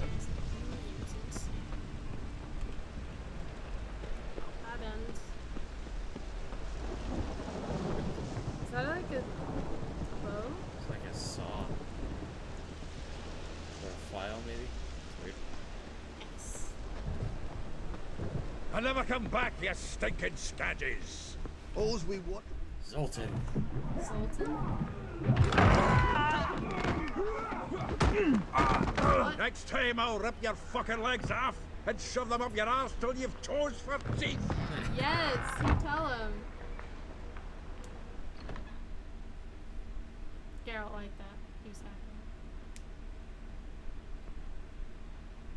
That end. Is that like a bow? It's like a saw. Or a file, maybe? Weird. Yes. I'll never come back, you stinking scadges. All's we what? Zoltan. Zoltan? Next time I'll rip your fucking legs off and shove them up your ass till you've toes for teeth. Yes, you tell him. Geralt liked that. He was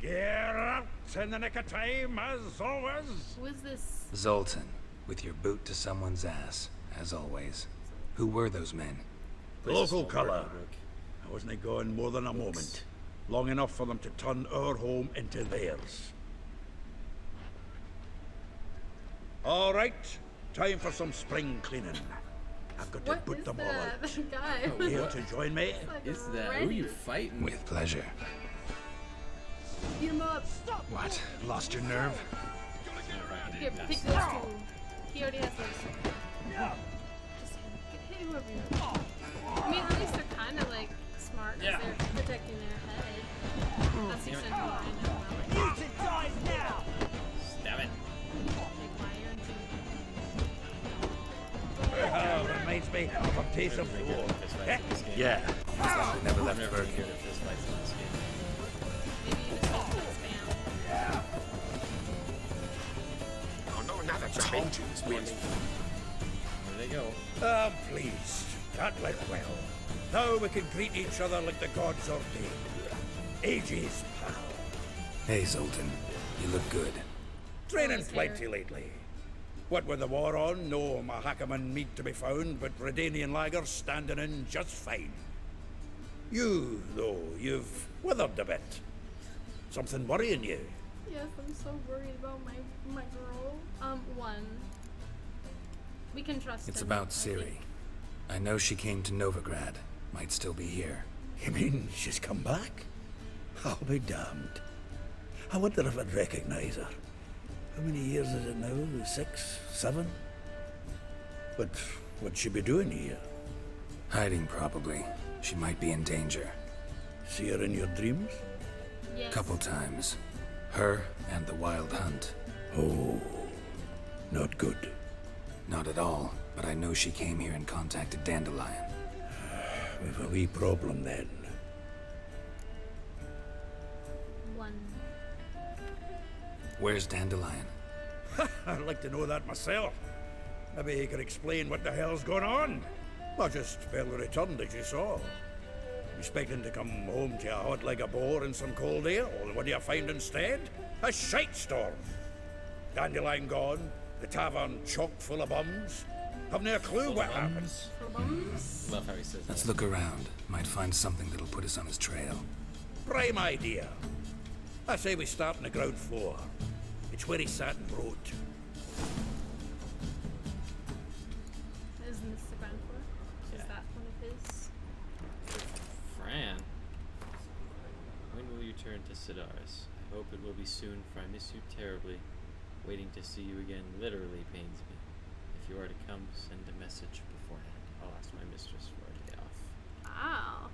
happy. Geralt in the nick of time, as always. Who is this? Zoltan, with your boot to someone's ass, as always. Who were those men? Local colour. I wasn't gone more than a moment. Long enough for them to turn our home into theirs. All right, time for some spring cleaning. I've got to put them all out. That guy? Here to join me? Like Is that who are you fighting? With pleasure. Beat him up. Stop. What? Lost your nerve? Here, pick those two. He already has those. Just hit whoever you want. I mean, at least they're kind of like smart because they're protecting their head. That's the extent of what I know about it. You to die now! Stab it. Like fire and Reminds me of a piece of war. Yeah. Never left Never Bergen. good at fist fights in this game. Oh, no, another told you this Where they go? I'm pleased. That went well. Now we can greet each other like the gods ordained. Ages, pal. Hey, Zoltan. You look good. Training plenty lately. What with the war on, no Mahakaman meat to be found, but Redanian lagers standing in just fine. You, though, you've withered a bit. Something worrying you? Yes, I'm so worried about my girl. One. We can trust It's him. about Ciri. I know she came to Novigrad. Might still be here. You mean she's come back? I'll be damned. I wonder if I'd recognize her. How many years is it now? 6, 7? But what'd she be doing here? Hiding, probably. She might be in danger. See her in your dreams? Yes. Couple times. Her and the Wild Hunt. Oh, not good. Not at all, but I know she came here and contacted Dandelion. We've a wee problem then. One. Where's Dandelion? I'd like to know that myself. Maybe he could explain what the hell's going on. I just barely returned, as you saw. Expecting to come home to a hot leg of boar and some cold ale, and what do you find instead? A shite storm. Dandelion gone, the tavern chock full of bums. Haven't a clue what happened. Love how he says Let's that. look around. Might find something that'll put us on his trail. Prime idea. I say we start on the ground floor. It's where he sat and wrote. Isn't this the Grand Court? Yeah. Is that one of his? Fran, when will you turn to Sidaris? I hope it will be soon, for I miss you terribly. Waiting to see you again literally pains me. If you are to come, send a message beforehand. I'll ask my mistress for a day off. Wow.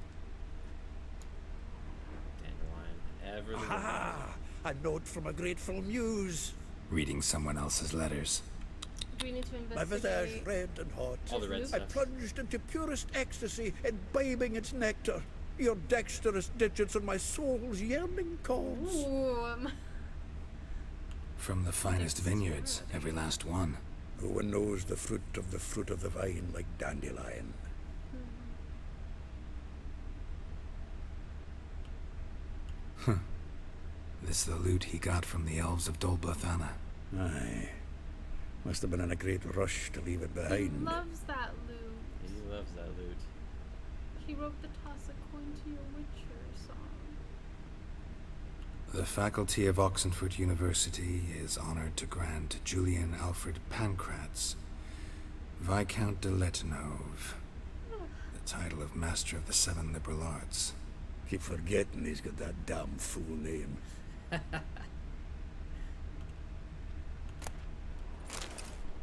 Dandelion, ever the Ah, a note from a grateful muse. Reading someone else's letters. Do we need to investigate? My visage red and hot. All the red I stuff. plunged into purest ecstasy, imbibing its nectar. Your dexterous digits on my soul's yearning cause. Ooh, From the finest vineyards, every last one. No one knows the fruit of the vine like Dandelion. This the loot he got from the elves of Dol Blathanna. Aye. Must have been in a great rush to leave it behind. he loves that loot. He loves that loot. He wrote the Toss a Coin to Your Witcher song. The faculty of Oxenford University is honored to grant Julian Alfred Pancratz, Viscount de Letenove, the title of Master of the Seven Liberal Arts. Keep forgetting he's got that damn fool name.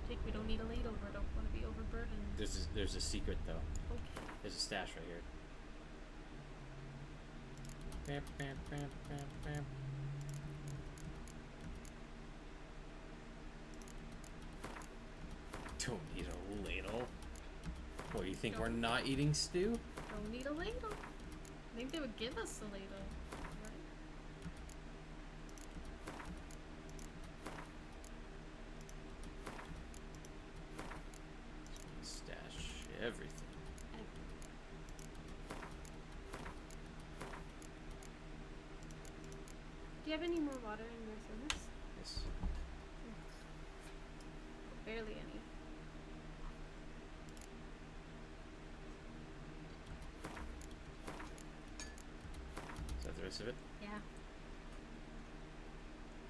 Jake, we don't need a layover. Don't want to be overburdened. There's a secret though. Okay. There's a stash right here. Bam, bam, bam, bam, bam. Don't need a ladle. What, you think we're not eating stew? Don't need a ladle. I think they would give us a ladle. Right? Stash everything. Do you have any more water in your thermos? Yes. Barely any. Is that the rest of it? Yeah.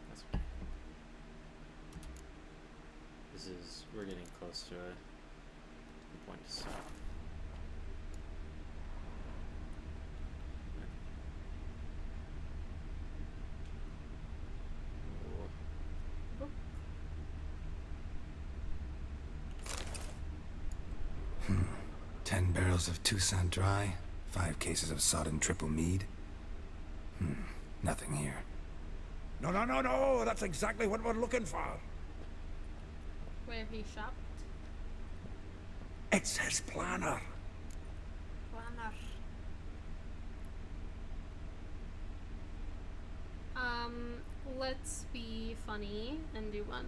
That's okay. We're getting close to a point to stop. Oh. 10 barrels of Toussaint Dry, 5 cases of sodden triple mead. Nothing here. No, that's exactly what we're looking for. Where he shopped? It's his planner. Planner. Let's be funny and do one.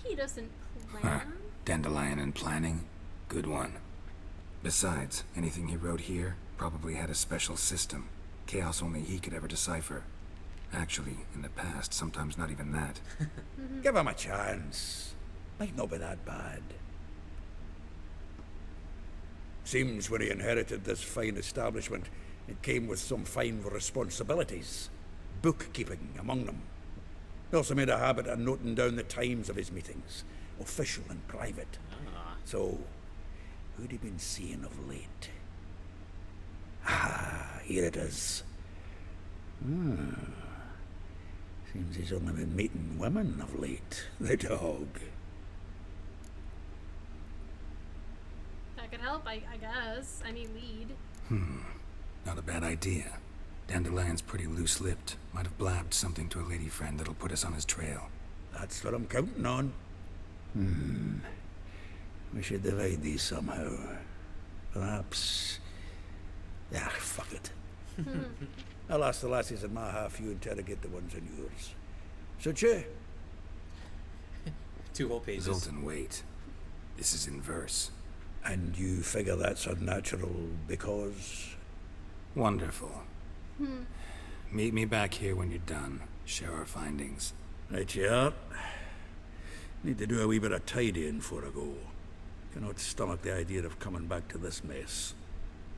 He doesn't plan. Dandelion and planning? Good one. Besides, anything he wrote here probably had a special system. Chaos only he could ever decipher. Actually, in the past, sometimes not even that. Give him a chance. Might not be that bad. Seems when he inherited this fine establishment, it came with some fine responsibilities. Bookkeeping among them. He also made a habit of noting down the times of his meetings, official and private. So, who'd he been seeing of late? Ah, here it is. Seems he's only been meeting women of late. The dog. That could help, I guess. Any lead. Not a bad idea. Dandelion's pretty loose-lipped. Might have blabbed something to a lady friend that'll put us on his trail. That's what I'm counting on. We should divide these somehow. Perhaps... fuck it. I'll ask the lassies in my half, you interrogate the ones in yours. Such a... 2 whole pages. Zoltan, wait. This is in verse. And you figure that's unnatural because... Wonderful. Meet me back here when you're done. Share our findings. Right you are. Need to do a wee bit of tidying before I go. Cannot stomach the idea of coming back to this mess.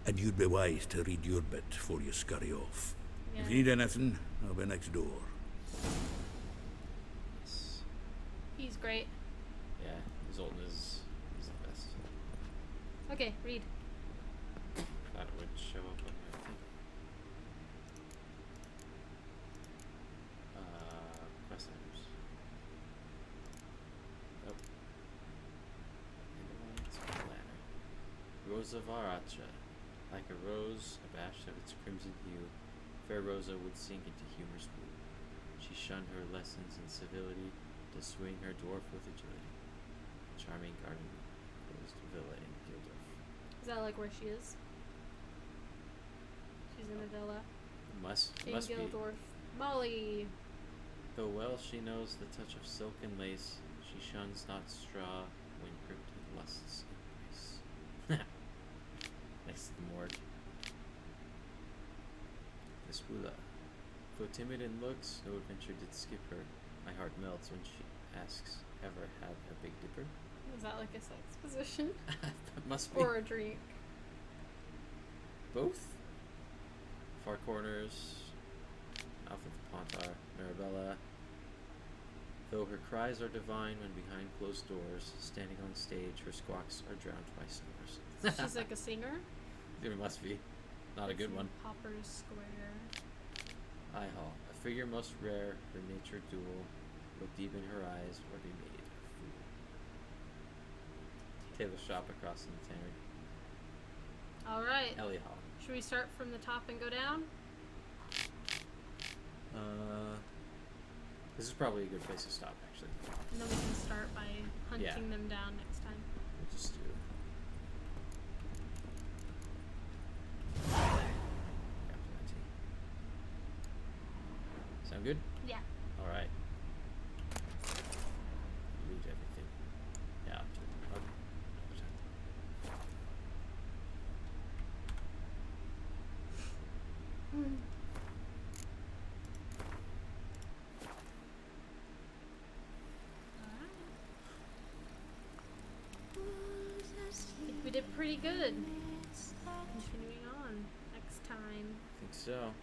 And you'd be wise to read your bit before you scurry off. Yeah. If you need anything, I'll be next door. great. Yeah, Zoltan is the best. Okay, read. That would show up on your thing. Quest items. Nope. It's planner. Rosa Varacha. Like a rose, abashed of its crimson hue, fair Rosa would sink into humor's blue. She shunned her lessons in civility to swing her dwarf with agility. Charming garden closed villa in Gildorf. Is that like where she is? She's in a villa. Must in be. Gildorf. Molly. Though well she knows the touch of silk and lace, she shuns not straw when cryptic lusts embrace. Next to the morgue. Miss Wula. Though timid in looks, no adventure did skip her. My heart melts when she asks, ever had a Big Dipper? Is that like a sex position? Must be. Or a drink? Both? Far corners. Mouth of the Pontar. Marabella. Though her cries are divine when behind closed doors, standing on stage, her squawks are drowned by snores. She's like a singer? There must be. Not a good one. Popper's Square. Eye Hall. A figure most rare, her nature dual. Look deep in her eyes, or be made a fool. Taylor shop across in the tannery. Alright. Ellie Hall. Should we start from the top and go down? This is probably a good place to stop, actually. And then we can start by hunting them down next time. We'll just do it. Sound good? Yeah. Alright. Loot everything. Yeah, I think we did pretty good. Continuing on next time. I think so.